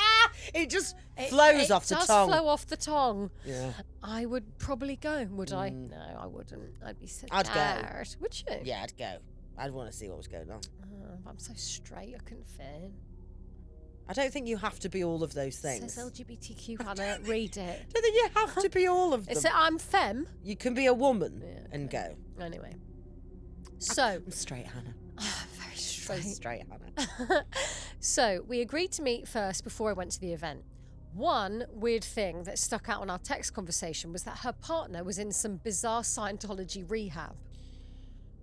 It just It- flows it off the does tongue. flow off the tongue. Yeah. I would probably go, would I? No, I wouldn't. I'd be so I'd go. scared. Would you? Yeah, I'd go. I'd want to see what was going on. I'm so straight, I couldn't fit in. I don't think you have to be all of those It things. says LGBTQ, Hannah, read it. I don't think you have to be all of them. It said I'm femme. You can be a woman Yeah, and go. Anyway. So, I'm straight, Hannah. very So straight. straight, Hannah. So we agreed to meet first before I went to the event. One weird thing that stuck out on our text conversation was that her partner was in some bizarre Scientology rehab.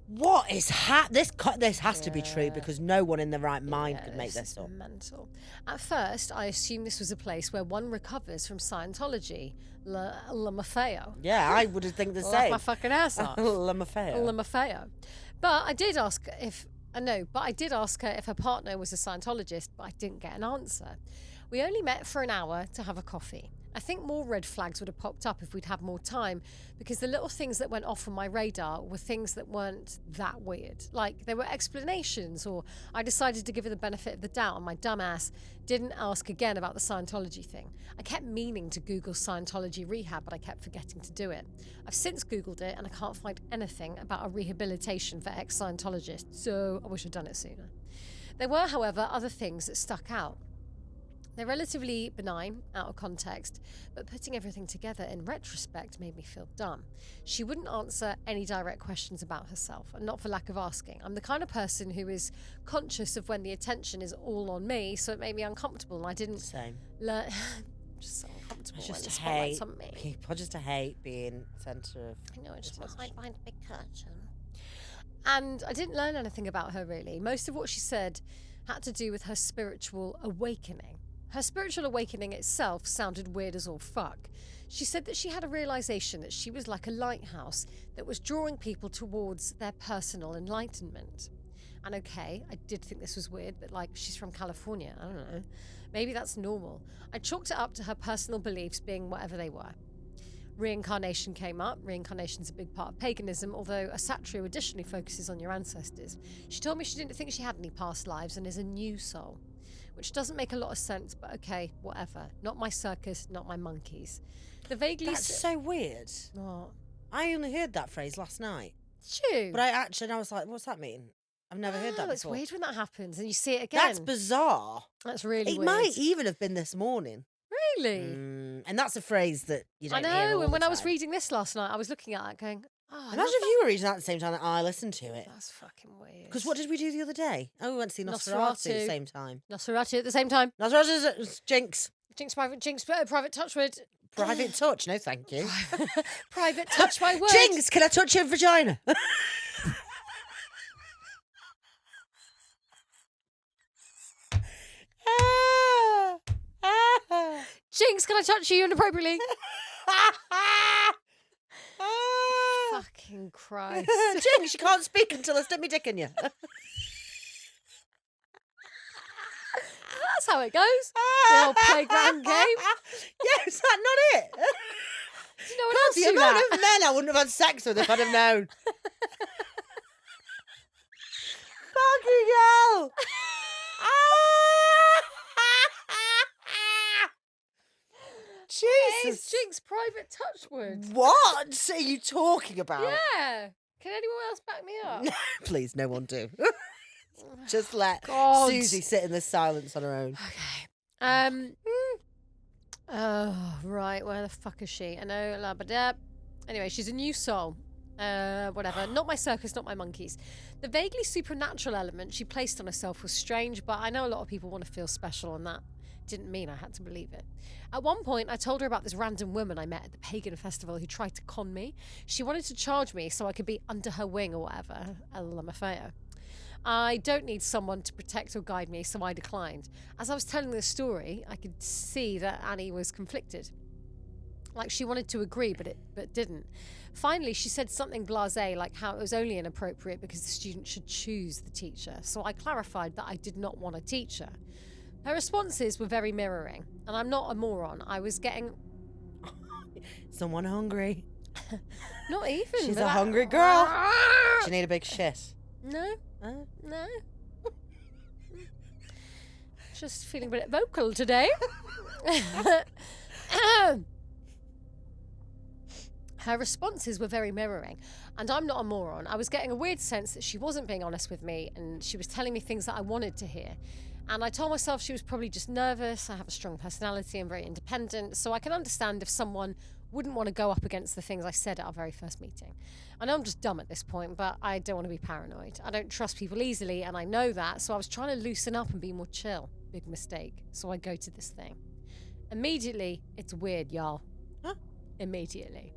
What is this has to be true because no one in their right mind could make this up. Mental. At first, I assumed this was a place where one recovers from Scientology. LMFAO. Yeah, I would think the Laugh same. my fucking ass off. LMFAO. LMFAO. But I did ask her if her partner was a Scientologist, but I didn't get an answer. We only met for an hour to have a coffee. I think more red flags would have popped up if we'd had more time, because the little things that went off on my radar were things that weren't that weird. Like, there were explanations, or I decided to give her the benefit of the doubt, and my dumbass didn't ask again about the Scientology thing. I kept meaning to Google Scientology rehab, but I kept forgetting to do it. I've since Googled it, and I can't find anything about a rehabilitation for ex-Scientologists, so I wish I'd done it sooner. There were, however, other things that stuck out. They're relatively benign, out of context, but putting everything together in retrospect made me feel dumb. She wouldn't answer any direct questions about herself, and not for lack of asking. I'm the kind of person who is conscious of when the attention is all on me, so it made me uncomfortable, and I didn't learn... just so uncomfortable when the spotlight's on me. People just hate being centre of... I know, I just want to hide behind a big curtain. And I didn't learn anything about her, really. Most of what she said had to do with her spiritual awakening. Her spiritual awakening itself sounded weird as all fuck. She said that she had a realization that she was like a lighthouse that was drawing people towards their personal enlightenment. And okay, I did think this was weird, but like, she's from California, I don't know. Maybe that's normal. I chalked it up to her personal beliefs being whatever they were. Reincarnation came up. Reincarnation's a big part of paganism, although a satire additionally focuses on your ancestors. She told me she didn't think she had any past lives and is a new soul. Which doesn't make a lot of sense, but okay, whatever. Not my circus, not my monkeys. The vaguely... That's so weird. What? I only heard that phrase last night. True. But I was like, what's that mean? I've never heard that before. It's weird when that happens and you see it again. That's bizarre. That's really weird. It might even have been this morning. Really? And that's a phrase that you don't hear I know, all and when the I was time. reading this last night, I was looking at it going, oh, Imagine if you were reading that at the same time that I listened to it. That's fucking weird. Because what did we do the other day? Oh, we went to see Nosferatu at the same time. Nosferatu at the same time. Nosferatu, Jinx. Jinx, private touchwood. Private touch, no thank you. Private touch, my word. Jinx, can I touch your vagina? Jinx, can I touch you inappropriately? Fucking Christ. Jinx, you can't speak until I stick my dick in you. That's how it goes. The old playground game. Yeah, is that not it? Do you know what else The do amount that? of men I wouldn't have had sex with if I'd have known. Fucking hell. Jesus. It's Jinx private touchwood. What are you talking about? Yeah. Can anyone else back me up? No, please, no one do. Just let God. Susie sit in this silence on her own. Okay. Oh, right. Where the fuck is she? I know. Anyway, she's a new soul. Whatever. Not my circus, not my monkeys. The vaguely supernatural element she placed on herself was strange, but I know a lot of people want to feel special, and that didn't mean I had to believe it. At one point, I told her about this random woman I met at the pagan festival who tried to con me. She wanted to charge me so I could be under her wing or whatever. LMFAO. I don't need someone to protect or guide me, so I declined. As I was telling the story, I could see that Annie was conflicted. Like, she wanted to agree, but didn't. Finally, she said something blasé, like how it was only inappropriate because the student should choose the teacher. So I clarified that I did not want a teacher. Her responses were very mirroring, and I'm not a moron. I was getting... Someone hungry. Not even. She's a hungry girl. She need a big shit. No. No. Just feeling a bit vocal today. Her responses were very mirroring, and I'm not a moron. I was getting a weird sense that she wasn't being honest with me, and she was telling me things that I wanted to hear. And I told myself she was probably just nervous. I have a strong personality and very independent, so I can understand if someone wouldn't want to go up against the things I said at our very first meeting. I know I'm just dumb at this point, but I don't want to be paranoid. I don't trust people easily, and I know that, so I was trying to loosen up and be more chill. Big mistake. So I go to this thing. Immediately, it's weird, y'all. Huh? Immediately.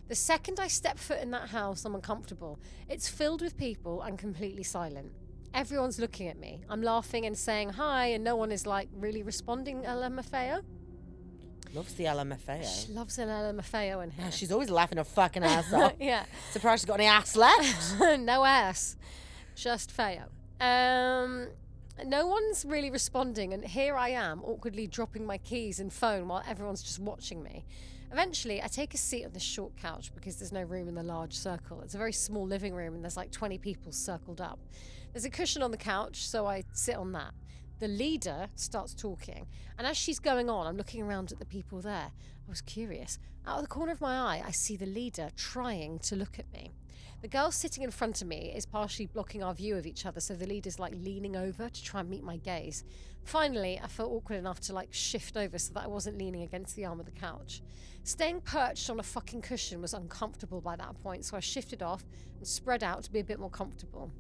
The second I step foot in that house, I'm uncomfortable. It's filled with people and completely silent. Everyone's looking at me. I'm laughing and saying hi, and no one is like really responding. LMFAO? Loves the LMFAO. She loves an LMFAO in here. Yeah, she's always laughing her fucking ass off. Yeah. Surprised she's got any ass left. No ass. Just Feo. No one's really responding, and here I am, awkwardly dropping my keys and phone while everyone's just watching me. Eventually, I take a seat on this short couch because there's no room in the large circle. It's a very small living room, and there's like 20 people circled up. There's a cushion on the couch, so I sit on that. The leader starts talking, and as she's going on, I'm looking around at the people there. I was curious. Out of the corner of my eye, I see the leader trying to look at me. The girl sitting in front of me is partially blocking our view of each other, so the leader's like leaning over to try and meet my gaze. Finally, I felt awkward enough to like shift over so that I wasn't leaning against the arm of the couch. Staying perched on a fucking cushion was uncomfortable by that point, so I shifted off and spread out to be a bit more comfortable.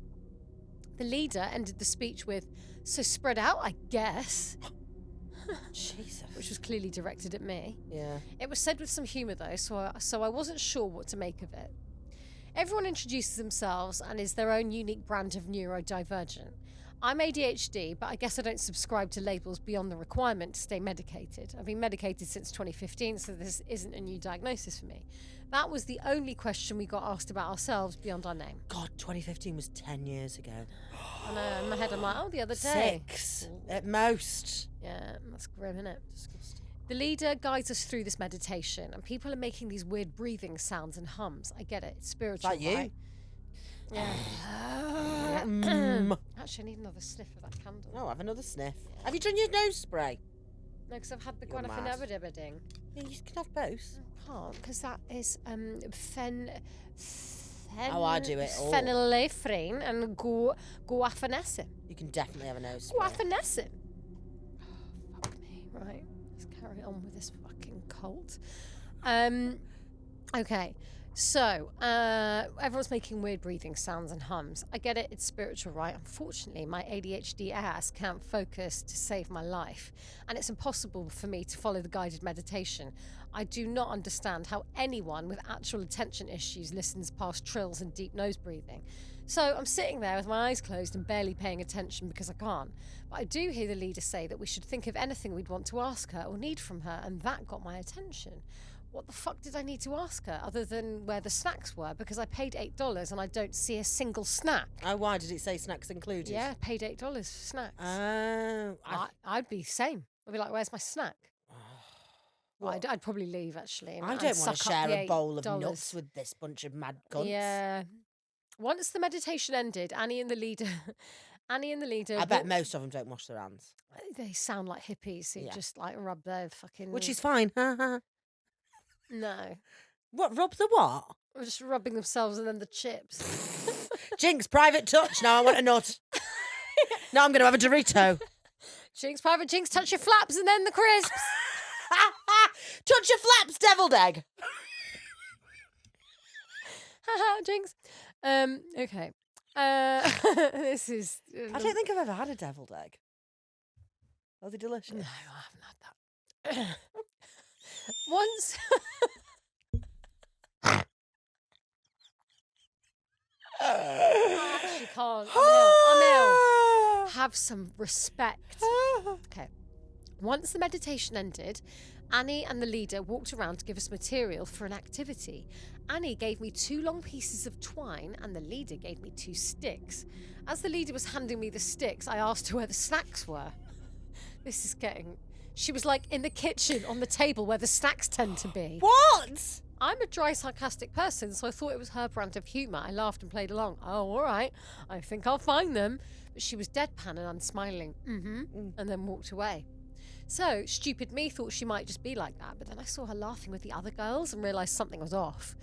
The leader ended the speech with, "So spread out, I guess." Jesus. Which was clearly directed at me. Yeah. It was said with some humour though, so I wasn't sure what to make of it. Everyone introduces themselves and is their own unique brand of neurodivergent. I'm ADHD, but I guess I don't subscribe to labels beyond the requirement to stay medicated. I've been medicated since 2015, so this isn't a new diagnosis for me. That was the only question we got asked about ourselves beyond our name. God, 2015 was 10 years ago. I know, in my head I'm like, oh, the other day. 6 at most. Yeah, that's grim, isn't it? Disgusting. The leader guides us through this meditation, and people are making these weird breathing sounds and hums. I get it. It's spiritual, Is that you? right? Yeah. Actually, I need another sniff of that candle. Oh, have another sniff. Have you done your nose spray? No, because I've had the You're mad. guanafinabidibidding. Yeah, you can have both. I can't, because that is Oh, I do it all. phenylephrine and guaifenesin. You can definitely have a nose spray. Guaifenesin. Oh, fuck me. Right, let's carry on with this fucking cult. Okay. So, everyone's making weird breathing sounds and hums. I get it, it's spiritual, right? Unfortunately, my ADHD ass can't focus to save my life, and it's impossible for me to follow the guided meditation. I do not understand how anyone with actual attention issues listens past trills and deep nose breathing. So I'm sitting there with my eyes closed and barely paying attention because I can't. But I do hear the leader say that we should think of anything we'd want to ask her or need from her, and that got my attention. What the fuck did I need to ask her other than where the snacks were? Because I paid $8 and I don't see a single snack. Oh, why did it say snacks included? Yeah, I paid $8 for snacks. Oh. I'd be the same. I'd be like, where's my snack? Well, I'd probably leave actually. I don't want to share a bowl of nuts with this bunch of mad cunts. Yeah. Once the meditation ended, Annie and the leader. I bet most of them don't wash their hands. They sound like hippies who just like rub their fucking. Which is fine. No. What, rub the what? Or just rubbing themselves and then the chips. Jinx, private touch. Now I want a nut. Now I'm going to have a Dorito. Jinx, private Jinx, touch your flaps and then the crisps. Touch your flaps, deviled egg. Haha, Jinx. Okay. This is. I don't think I've ever had a deviled egg. Are they delicious? No, I haven't had that. Once. I actually can't. I'm ill. Have some respect. Okay. Once the meditation ended, Annie and the leader walked around to give us material for an activity. Annie gave me 2 long pieces of twine and the leader gave me 2 sticks. As the leader was handing me the sticks, I asked her where the snacks were. This is getting... She was like in the kitchen on the table where the snacks tend to be. What? I'm a dry, sarcastic person, so I thought it was her brand of humour. I laughed and played along. Oh, all right. I think I'll find them. But she was deadpan and unsmiling. And then walked away. So, stupid me thought she might just be like that, but then I saw her laughing with the other girls and realised something was off.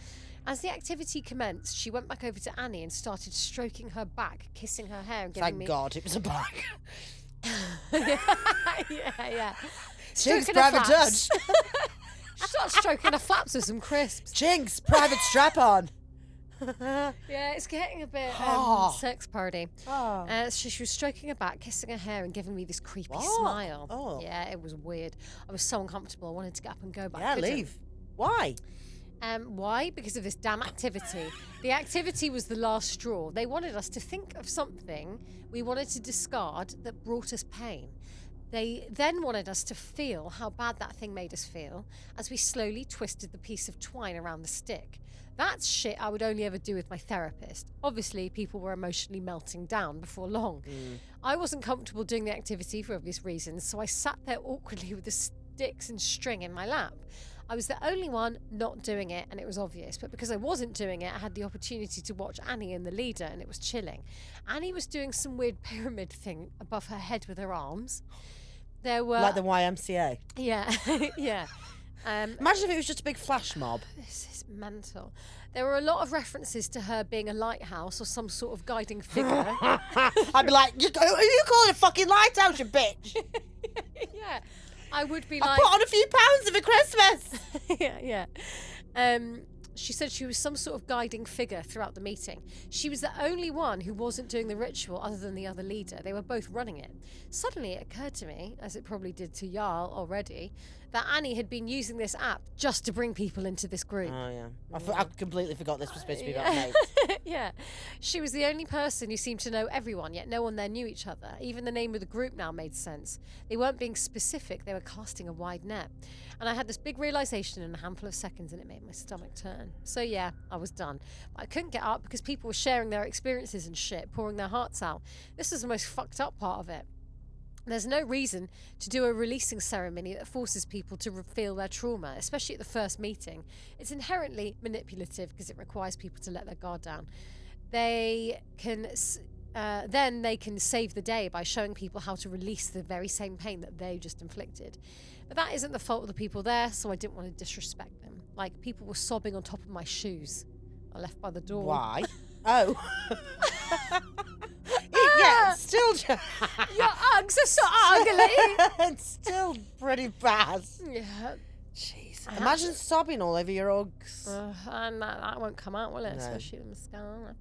As the activity commenced, she went back over to Annie and started stroking her back, kissing her hair and giving Thank God it was a bag. yeah. Jinx, Stroking her private flaps. touch. She started stroking her flaps with some crisps. Jinx, private strap on. Yeah, it's getting a bit sex party. She was stroking her back, kissing her hair, and giving me this creepy smile. Oh. Yeah, it was weird. I was so uncomfortable. I wanted to get up and go, but I Yeah, couldn't. leave. Why? Why? Because of this damn activity. The activity was the last straw. They wanted us to think of something we wanted to discard that brought us pain. They then wanted us to feel how bad that thing made us feel as we slowly twisted the piece of twine around the stick. That's shit I would only ever do with my therapist. Obviously, people were emotionally melting down before long. I wasn't comfortable doing the activity for obvious reasons, so I sat there awkwardly with the sticks and string in my lap. I was the only one not doing it, and it was obvious. But because I wasn't doing it, I had the opportunity to watch Annie and the leader, and it was chilling. Annie was doing some weird pyramid thing above her head with her arms. There were... Like the YMCA? Yeah, yeah. Imagine if it was just a big flash mob. This is mental. There were a lot of references to her being a lighthouse or some sort of guiding figure. I'd be like, you call it a fucking lighthouse, you bitch. Yeah. I would be I like... put on a few pounds for Christmas. Yeah. She said she was some sort of guiding figure throughout the meeting. She was the only one who wasn't doing the ritual other than the other leader. They were both running it. Suddenly it occurred to me, as it probably did to Jarl already, that Annie had been using this app just to bring people into this group. Oh, yeah. I completely forgot this was supposed to be about mates. Yeah. She was the only person who seemed to know everyone, yet no one there knew each other. Even the name of the group now made sense. They weren't being specific, they were casting a wide net. And I had this big realisation in a handful of seconds, and it made my stomach turn. So yeah, I was done. But I couldn't get up because people were sharing their experiences and shit, pouring their hearts out. This was the most fucked up part of it. There's no reason to do a releasing ceremony that forces people to feel their trauma, especially at the first meeting. It's inherently manipulative because it requires people to let their guard down. Then they can save the day by showing people how to release the very same pain that they just inflicted. But that isn't the fault of the people there, so I didn't want to disrespect them. Like, people were sobbing on top of my shoes I left by the door. Why? Oh. Yeah, it's still... Your Uggs are so ugly. It's still pretty bad. Yeah. Jeez. Imagine sobbing all over your Uggs. And that won't come out, will it? No. Especially with mascara.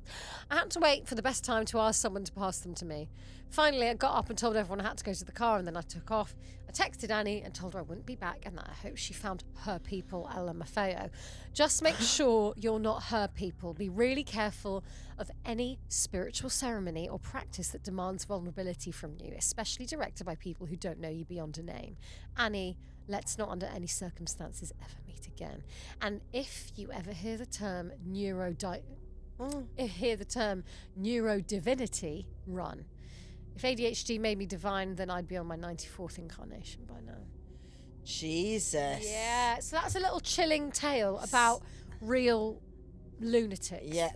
I had to wait for the best time to ask someone to pass them to me. Finally, I got up and told everyone I had to go to the car, and then I took off. I texted Annie and told her I wouldn't be back and that I hope she found her people, LMFAO. Just make sure you're not her people. Be really careful of any spiritual ceremony or practice that demands vulnerability from you, especially directed by people who don't know you beyond a name. Annie, let's not under any circumstances ever meet again. And if you ever hear the term neurodivinity, run. If ADHD made me divine, then I'd be on my 94th incarnation by now. Jesus. Yeah, so that's a little chilling tale about real lunatics. Yeah.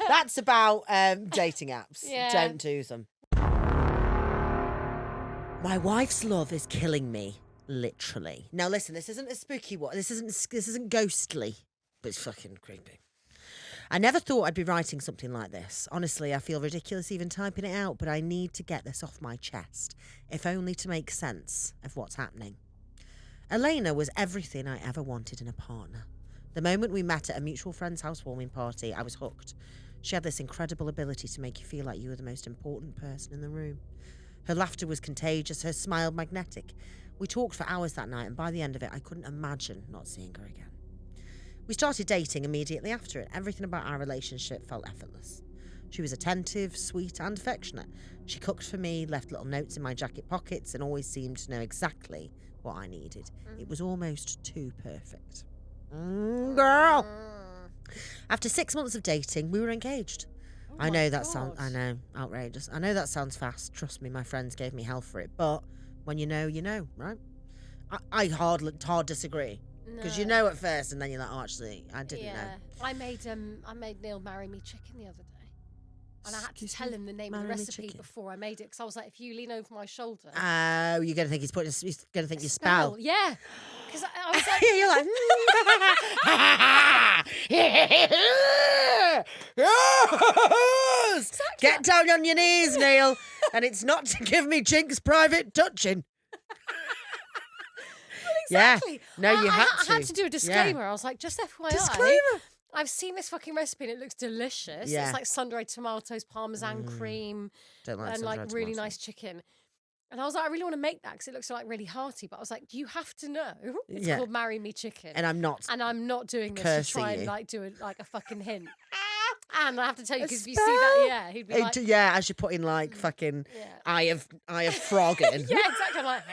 That's about dating apps. Yeah. Don't do them. My wife's love is killing me, literally. Now listen, this isn't a spooky one. This isn't ghostly, but it's fucking creepy. I never thought I'd be writing something like this. Honestly, I feel ridiculous even typing it out, but I need to get this off my chest, if only to make sense of what's happening. Elena was everything I ever wanted in a partner. The moment we met at a mutual friend's housewarming party, I was hooked. She had this incredible ability to make you feel like you were the most important person in the room. Her laughter was contagious, her smile magnetic. We talked for hours that night, and by the end of it, I couldn't imagine not seeing her again. We started dating immediately after it. Everything about our relationship felt effortless. She was attentive, sweet, and affectionate. She cooked for me, left little notes in my jacket pockets, and always seemed to know exactly what I needed. It was almost too perfect. Girl! After 6 months of dating, we were engaged. I know, outrageous. I know that sounds fast. Trust me, my friends gave me hell for it. But when you know, right? I hard disagree. Because you know at first, and then you're like, oh, actually, I didn't know. I made Neil marry me chicken the other day, and I had to tell him the name of the recipe before I made it, because I was like, if you lean over my shoulder, oh, you're gonna think he's gonna think you spell. Yeah, because I was like, you're like, yes! Get down on your knees, Neil, and it's not to give me Jinx private touching. exactly. No, you had I had to. to do a disclaimer. I was like, just FYI. Disclaimer. I've seen this fucking recipe and it looks delicious. Yeah. It's like sun-dried tomatoes, parmesan cream, Don't like and like sun-dried really tomato. nice chicken. And I was like, I really want to make that because it looks like really hearty. But I was like, you have to know it's called Marry Me Chicken. And I'm not. And I'm not doing this to cursing try and you. like do a fucking hint. And I have to tell you, because if you see that, yeah, he'd be like, As you're putting like fucking eye of frog in. yeah, exactly. I'm like,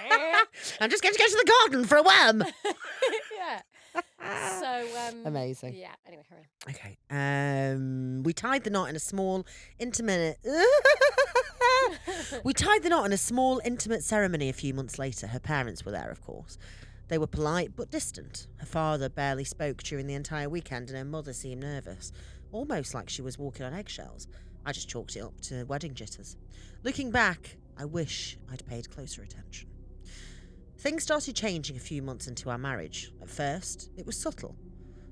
I'm just going to go to the garden for a worm. yeah. So Amazing. Yeah. Anyway, hurry. Okay. We tied the knot in a small, intimate. We tied the knot in a small, intimate ceremony a few months later. Her parents were there, of course. They were polite but distant. Her father barely spoke during the entire weekend, and her mother seemed nervous, almost like she was walking on eggshells. I just chalked it up to wedding jitters. Looking back, I wish I'd paid closer attention. Things started changing a few months into our marriage. At first, it was subtle.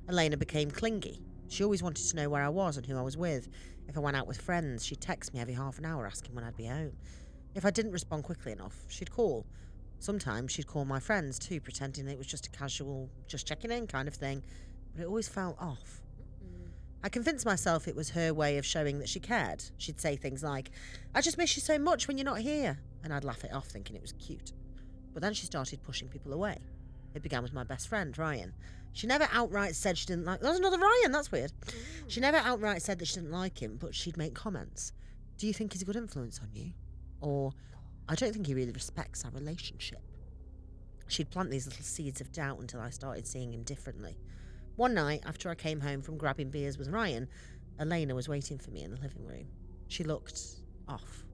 Elena became clingy. She always wanted to know where I was and who I was with. If I went out with friends, she'd text me every half an hour asking when I'd be home. If I didn't respond quickly enough, she'd call. Sometimes she'd call my friends too, pretending it was just a casual, just checking in kind of thing, but it always felt off. I convinced myself it was her way of showing that she cared. She'd say things like, I just miss you so much when you're not here, and I'd laugh it off thinking it was cute. But then she started pushing people away. It began with my best friend, Ryan. She never outright said she didn't like... There's another Ryan, that's weird. She never outright said that she didn't like him, but she'd make comments. Do you think he's a good influence on you? Or, I don't think he really respects our relationship. She'd plant these little seeds of doubt until I started seeing him differently. One night, after I came home from grabbing beers with Ryan, Elena was waiting for me in the living room. She looked off.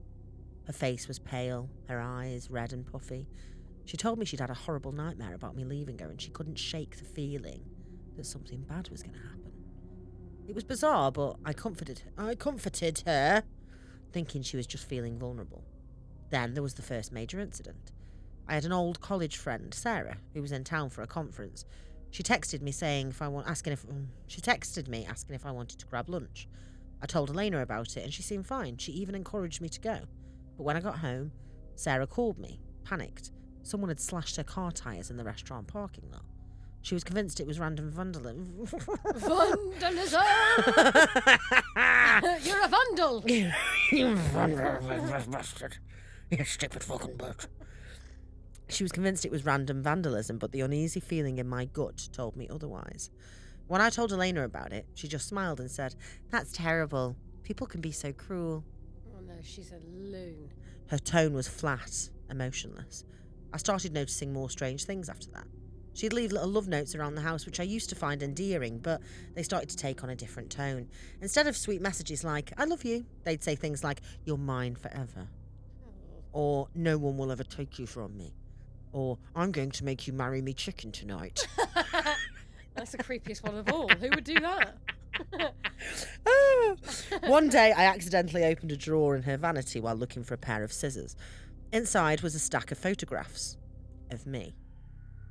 Her face was pale, her eyes red and puffy. She told me she'd had a horrible nightmare about me leaving her and she couldn't shake the feeling that something bad was going to happen. It was bizarre, but I comforted her, thinking she was just feeling vulnerable. Then there was the first major incident. I had an old college friend, Sarah, who was in town for a conference. She texted me asking if I wanted to grab lunch. I told Elena about it and she seemed fine. She even encouraged me to go. But when I got home, Sarah called me, panicked. Someone had slashed her car tyres in the restaurant parking lot. She was convinced it was random vandalism. Vandalism! You're a vandal! You bastard. You stupid fucking bitch. She was convinced it was random vandalism, but the uneasy feeling in my gut told me otherwise. When I told Elena about it, she just smiled and said, That's terrible. People can be so cruel. Oh no, she's a loon. Her tone was flat, emotionless. I started noticing more strange things after that. She'd leave little love notes around the house, which I used to find endearing, but they started to take on a different tone. Instead of sweet messages like, I love you, they'd say things like, you're mine forever. Or, no one will ever take you from me. Or, I'm going to make you marry me chicken tonight. That's the creepiest one of all. Who would do that? One day, I accidentally opened a drawer in her vanity while looking for a pair of scissors. Inside was a stack of photographs of me.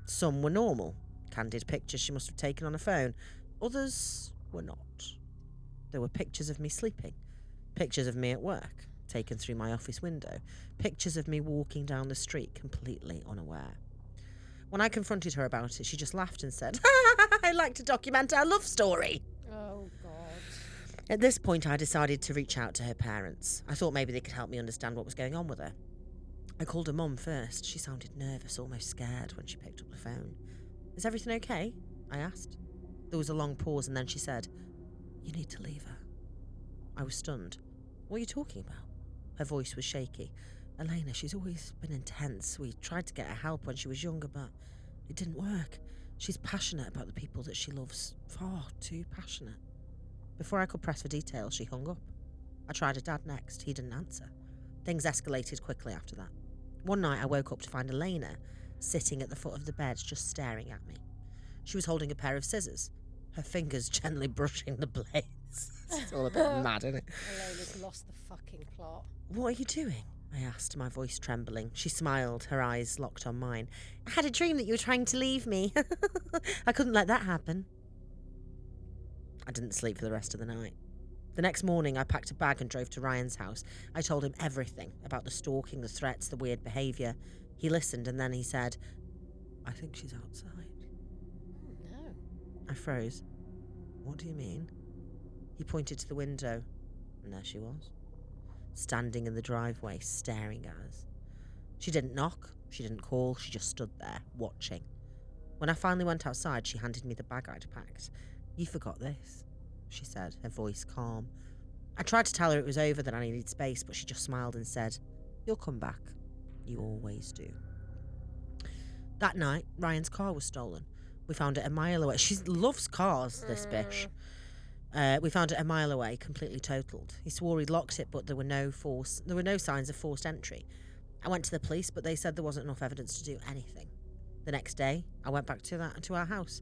Some were normal, candid pictures she must have taken on a phone. Others were not. There were pictures of me sleeping, pictures of me at work, taken through my office window, pictures of me walking down the street completely unaware. When I confronted her about it, she just laughed and said, I like to document our love story. Oh, God. At this point, I decided to reach out to her parents. I thought maybe they could help me understand what was going on with her. I called her mum first. She sounded nervous, almost scared when she picked up the phone. Is everything okay? I asked. There was a long pause and then she said, You need to leave her. I was stunned. What are you talking about? Her voice was shaky. Elena, she's always been intense. We tried to get her help when she was younger, but it didn't work. She's passionate about the people that she loves. Far too passionate. Before I could press for details, she hung up. I tried her dad next. He didn't answer. Things escalated quickly after that. One night I woke up to find Elena sitting at the foot of the bed just staring at me. She was holding a pair of scissors, her fingers gently brushing the blades. It's all a bit mad, isn't it? Elena's lost the fucking plot. What are you doing? I asked, my voice trembling. She smiled, her eyes locked on mine. I had a dream that you were trying to leave me. I couldn't let that happen. I didn't sleep for the rest of the night. The next morning, I packed a bag and drove to Ryan's house. I told him everything about the stalking, the threats, the weird behaviour. He listened and then he said, I think she's outside. No. I froze. What do you mean? He pointed to the window, and there she was, standing in the driveway, staring at us. She didn't knock, she didn't call, she just stood there, watching. When I finally went outside, she handed me the bag I'd packed. You forgot this, she said, her voice calm. I tried to tell her it was over, that I needed space, but she just smiled and said, you'll come back. You always do. That night, Ryan's car was stolen. We found it a mile away. She loves cars, this bitch. We found it a mile away, completely totaled. He swore he'd locked it, but there were no signs of forced entry. I went to the police, but they said there wasn't enough evidence to do anything. The next day, I went back to our house.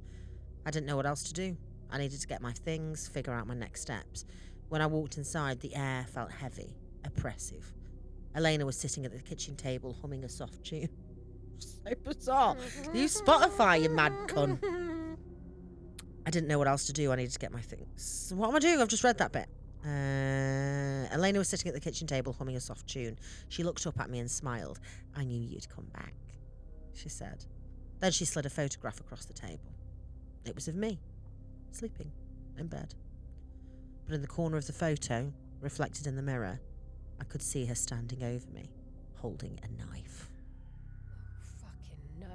I didn't know what else to do. I needed to get my things, figure out my next steps. When I walked inside, the air felt heavy, oppressive. Elena was sitting at the kitchen table, humming a soft tune. So bizarre. Use Spotify, you mad cunt. I didn't know what else to do. I needed to get my things. What am I doing? I've just read that bit. Elena was sitting at the kitchen table, humming a soft tune. She looked up at me and smiled. I knew you'd come back, she said. Then she slid a photograph across the table. It was of me, sleeping in bed. But in the corner of the photo, reflected in the mirror, I could see her standing over me, holding a knife. Fucking no.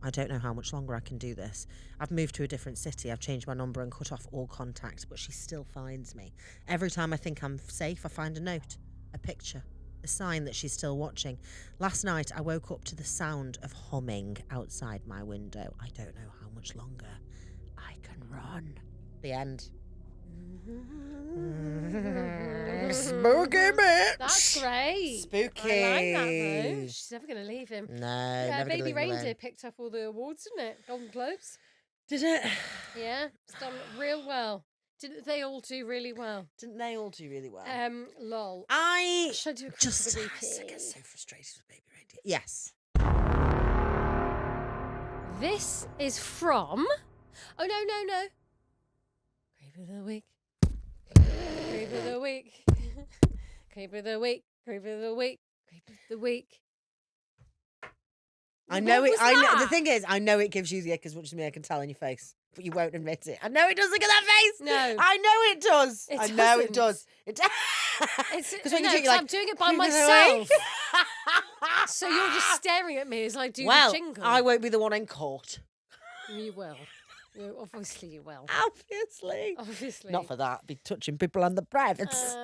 I don't know how much longer I can do this. I've moved to a different city. I've changed my number and cut off all contact, but she still finds me. Every time I think I'm safe, I find a note, a picture, a sign that she's still watching. Last night, I woke up to the sound of humming outside my window. I don't know how much longer I can run. The end. Spooky bitch. That's great. Spooky. I like that though. She's never going to leave him. No, Yeah, never gonna Baby leave me Reindeer alone. picked up all the awards, didn't it? Golden Globes. Did it? Yeah, it's done real well. Didn't they all do really well? Didn't they all do really well? Lol. I Should I do a creep just of the I week? get so frustrated with Baby Reindeer. Yes. This is from. Oh no. Creep of the week. Creep of the week. Creep of the week. Creep of the week. Creep of the week. I know What it. was I know. that? The thing is, I know it gives you the ick as much as me. I can tell in your face, but you won't admit it. I know it does. Look at that face. No. I know it does. It I know it doesn't. does. It. It's, when you no, do it, you're 'cause like, I'm doing it by "Creep of the week." myself. So you're just staring at me as I do Well, the jingle. I won't be the one in court. You will. Obviously you will. Obviously. Obviously. Not for that. Be touching people on the privates.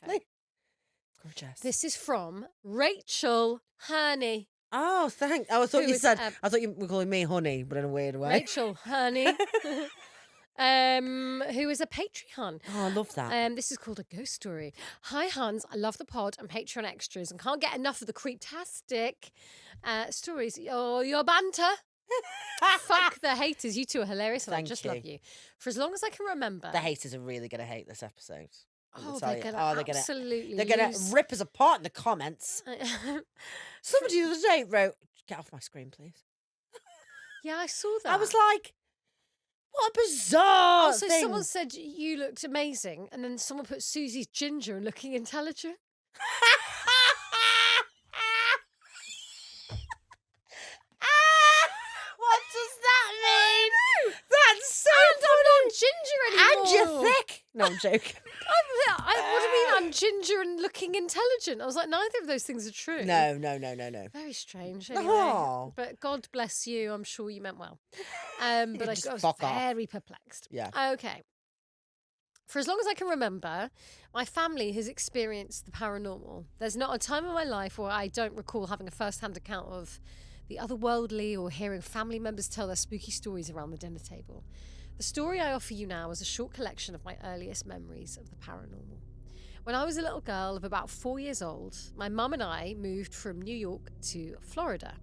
Lovely. Gorgeous. This is from Rachel Herny. Oh, thank. Oh, I thought Who you is, said. I thought you were calling me honey, but in a weird way. Rachel Herny. Who is a Patreon. Oh, I love that. This is called A Ghost Story. Hi, Hans. I love the pod and Patreon extras and can't get enough of the creeptastic stories. Your banter. Fuck the haters. You two are hilarious and Thank I just you. love you. For as long as I can remember. The haters are really going to hate this episode. Oh, they're going to absolutely They're going lose. to rip us apart in the comments. Somebody the other day wrote, "Get off my screen, please." Yeah, I saw that. I was like, what a bizarre Also, thing. someone said you looked amazing, and then someone put Susie's ginger and looking intelligent. What does that mean? That's so I'm not ginger anymore. And you're thick. No, I'm joking. What do you mean I'm ginger and looking intelligent? I was like, neither of those things are true. No. Very strange. Anyway. Oh. But God bless you. I'm sure you meant well. But I Just was fuck off. very perplexed. Yeah. Okay. For as long as I can remember, my family has experienced the paranormal. There's not a time in my life where I don't recall having a first-hand account of the otherworldly or hearing family members tell their spooky stories around the dinner table. The story I offer you now is a short collection of my earliest memories of the paranormal. When I was a little girl of about 4 years old, my mum and I moved from New York to Florida.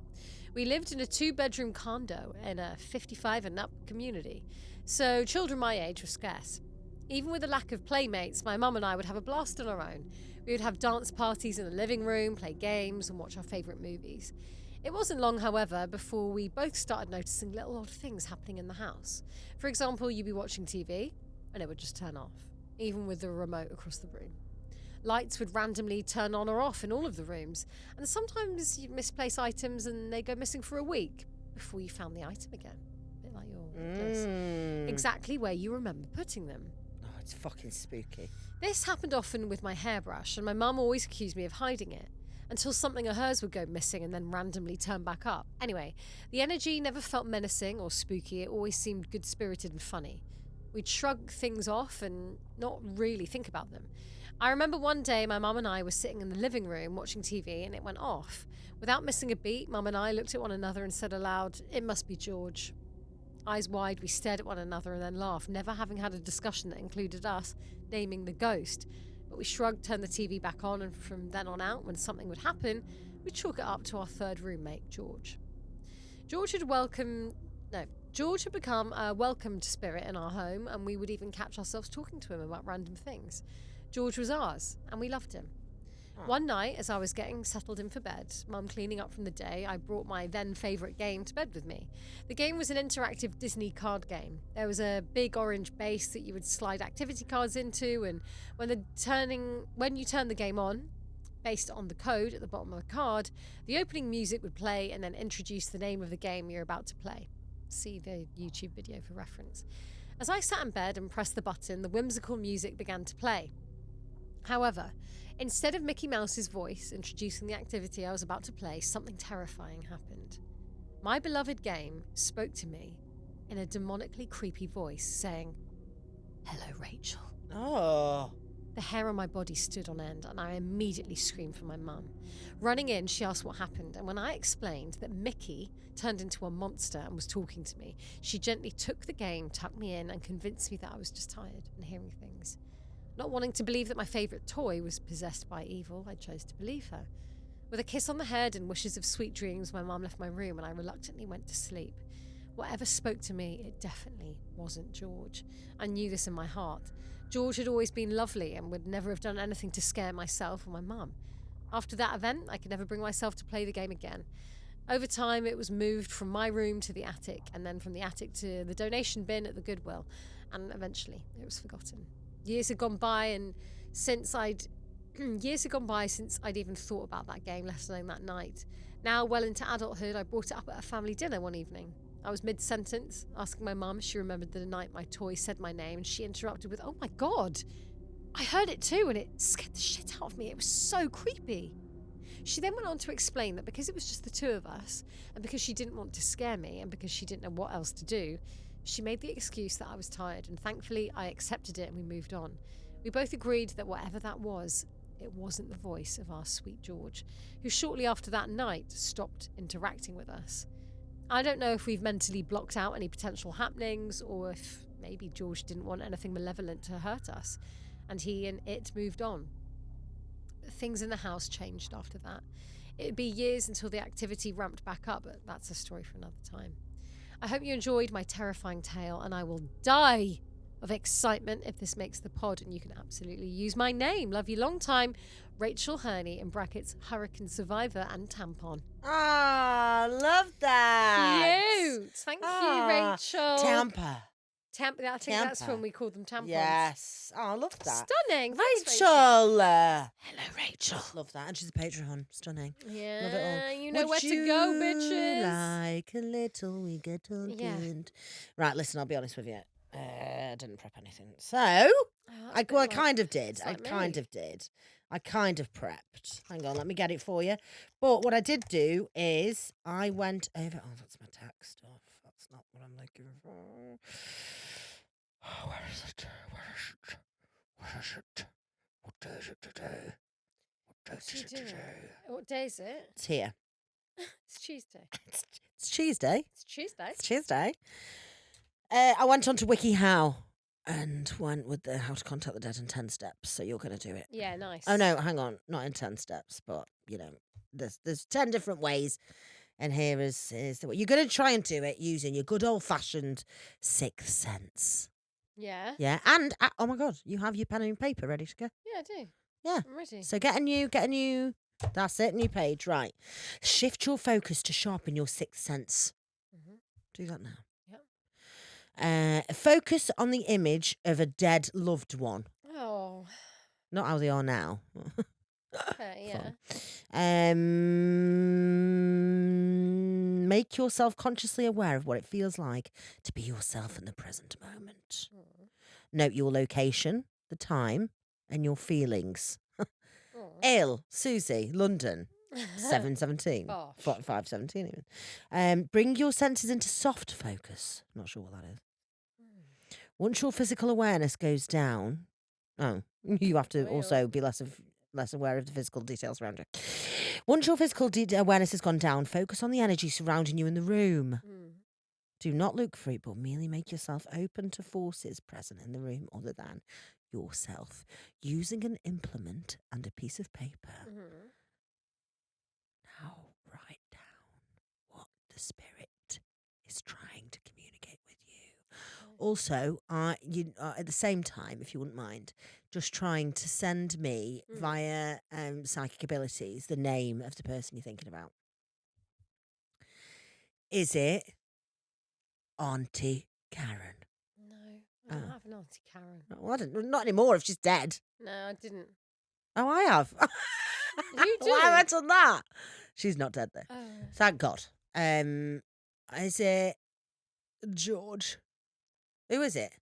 We lived in a 2-bedroom condo in a 55 and up community, so children my age were scarce. Even with a lack of playmates, my mum and I would have a blast on our own. We would have dance parties in the living room, play games, and watch our favourite movies. It wasn't long, however, before we both started noticing little odd things happening in the house. For example, you'd be watching TV, and it would just turn off, even with the remote across the room. Lights would randomly turn on or off in all of the rooms. And sometimes you misplace items and they go missing for a week before you found the item again. A bit like your place. Exactly where you remember putting them. Oh, it's fucking spooky. This happened often with my hairbrush, and my mum always accused me of hiding it, until something of hers would go missing and then randomly turn back up. Anyway, the energy never felt menacing or spooky, it always seemed good-spirited and funny. We'd shrug things off and not really think about them. I remember one day my mum and I were sitting in the living room watching TV and it went off. Without missing a beat, mum and I looked at one another and said aloud, "It must be George." Eyes wide, we stared at one another and then laughed, never having had a discussion that included us naming the ghost. But we shrugged, turned the TV back on, and from then on out, when something would happen, we'd chalk it up to our third roommate, George. George had become a welcomed spirit in our home, and we would even catch ourselves talking to him about random things. George was ours, and we loved him. One night, as I was getting settled in for bed, Mum cleaning up from the day, I brought my then favourite game to bed with me. The game was an interactive Disney card game. There was a big orange base that you would slide activity cards into, and when you turn the game on, based on the code at the bottom of the card, the opening music would play and then introduce the name of the game you're about to play. See the YouTube video for reference. As I sat in bed and pressed the button, the whimsical music began to play. However, instead of Mickey Mouse's voice introducing the activity I was about to play, something terrifying happened. My beloved game spoke to me in a demonically creepy voice, saying, "Hello, Rachel." Oh. The hair on my body stood on end, and I immediately screamed for my mum. Running in, she asked what happened, and when I explained that Mickey turned into a monster and was talking to me, she gently took the game, tucked me in, and convinced me that I was just tired and hearing things. Not wanting to believe that my favourite toy was possessed by evil, I chose to believe her. With a kiss on the head and wishes of sweet dreams, my mum left my room and I reluctantly went to sleep. Whatever spoke to me, it definitely wasn't George. I knew this in my heart. George had always been lovely and would never have done anything to scare myself or my mum. After that event, I could never bring myself to play the game again. Over time, it was moved from my room to the attic, and then from the attic to the donation bin at the Goodwill, and eventually it was forgotten. Years had gone by since I'd even thought about that game, let alone that night. Now, well into adulthood, I brought it up at a family dinner one evening. I was mid-sentence, asking my mum if she remembered the night my toy said my name, and she interrupted with, "Oh my God, I heard it too, and it scared the shit out of me. It was so creepy." She then went on to explain that because it was just the two of us, and because she didn't want to scare me, and because she didn't know what else to do, she made the excuse that I was tired, and thankfully I accepted it and we moved on. We both agreed that whatever that was, it wasn't the voice of our sweet George, who shortly after that night stopped interacting with us. I don't know if we've mentally blocked out any potential happenings, or if maybe George didn't want anything malevolent to hurt us, and he and it moved on. Things in the house changed after that. It'd be years until the activity ramped back up, but that's a story for another time. I hope you enjoyed my terrifying tale, and I will die of excitement if this makes the pod, and you can absolutely use my name. Love you long time, Rachel Herny, in brackets, Hurricane Survivor and Tampon. Ah, love that. Cute. Thank you, Rachel. Tampa. I think that's when we call them tampons. Yes. Oh, I love that. Stunning. Thanks, Rachel. Hello, Rachel. Love that. And she's a Patreon. Stunning. Yeah. Love it all. You know Would where to go, you bitches. Like a little, we get talking. Yeah. Right, listen, I'll be honest with you. I didn't prep anything. So, I kind of did. I kind of prepped. Hang on, let me get it for you. But what I did do is I went over. Oh, that's my tax stuff. That's not what I'm looking for. Oh, where is it? What day is it today? What day is it? It's here. It's Tuesday. It's Tuesday. It's Tuesday. I went on to WikiHow and went with the how to contact the dead in 10 steps. So you're going to do it. Yeah, nice. Oh, no, hang on. Not in 10 steps, but, there's 10 different ways. And here is the way. You're going to try and do it using your good old-fashioned sixth sense. Yeah. Yeah. And, oh, my God, you have your pen and paper ready to go? Yeah, I do. Yeah. I'm ready. So get a new, that's it, new page. Right. Shift your focus to sharpen your sixth sense. Mm-hmm. Do that now. Yep. Focus on the image of a dead loved one. Oh. Not how they are now. Okay, yeah. Make yourself consciously aware of what it feels like to be yourself in the present moment. Note your location, the time, and your feelings. Ill, Susie, London, 7:17, Gosh. 5:17 even. Bring your senses into soft focus. Not sure what that is. Once your physical awareness goes down, you have to also be less aware of the physical details around you. Once your physical awareness has gone down, focus on the energy surrounding you in the room. Do not look for it, but merely make yourself open to forces present in the room other than yourself. Using an implement and a piece of paper. Now write down what the spirit is trying to communicate with you. Also, at the same time, if you wouldn't mind, just trying to send me via psychic abilities the name of the person you're thinking about. Is it Auntie Karen? No, I don't have an Auntie Karen. Well, not anymore if she's dead. No, I didn't. Oh, I have. You do? Why have I done that? She's not dead though. Oh. Thank God. Is it George? Who is it?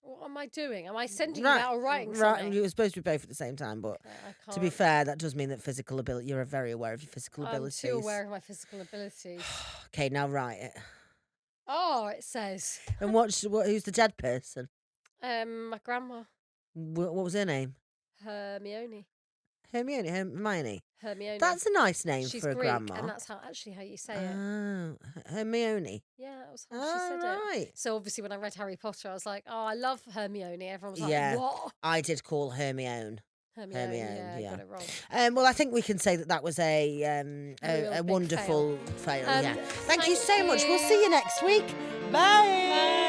What am I doing? Am I sending you out or writing something? Right, you were supposed to be both at the same time, but I can't. to be fair, that does mean that physical ability. You're very aware of your physical abilities. I'm too aware of my physical abilities. Okay, now write it. Oh, it says. And who's the dead person? My grandma. What was her name? Hermione. Hermione. Hermione. That's a nice name She's for a Greek, grandma. and that's how you say it. Oh, Hermione. Yeah, that was how she said Right. it. So obviously, when I read Harry Potter, I was like, "Oh, I love Hermione." Everyone was like, Yeah. "What?" I did call Hermione. Hermione, yeah. I got it wrong. Well, I think we can say that was a big wonderful fail. Yeah. Thank you thank so much. We'll see you next week. Bye.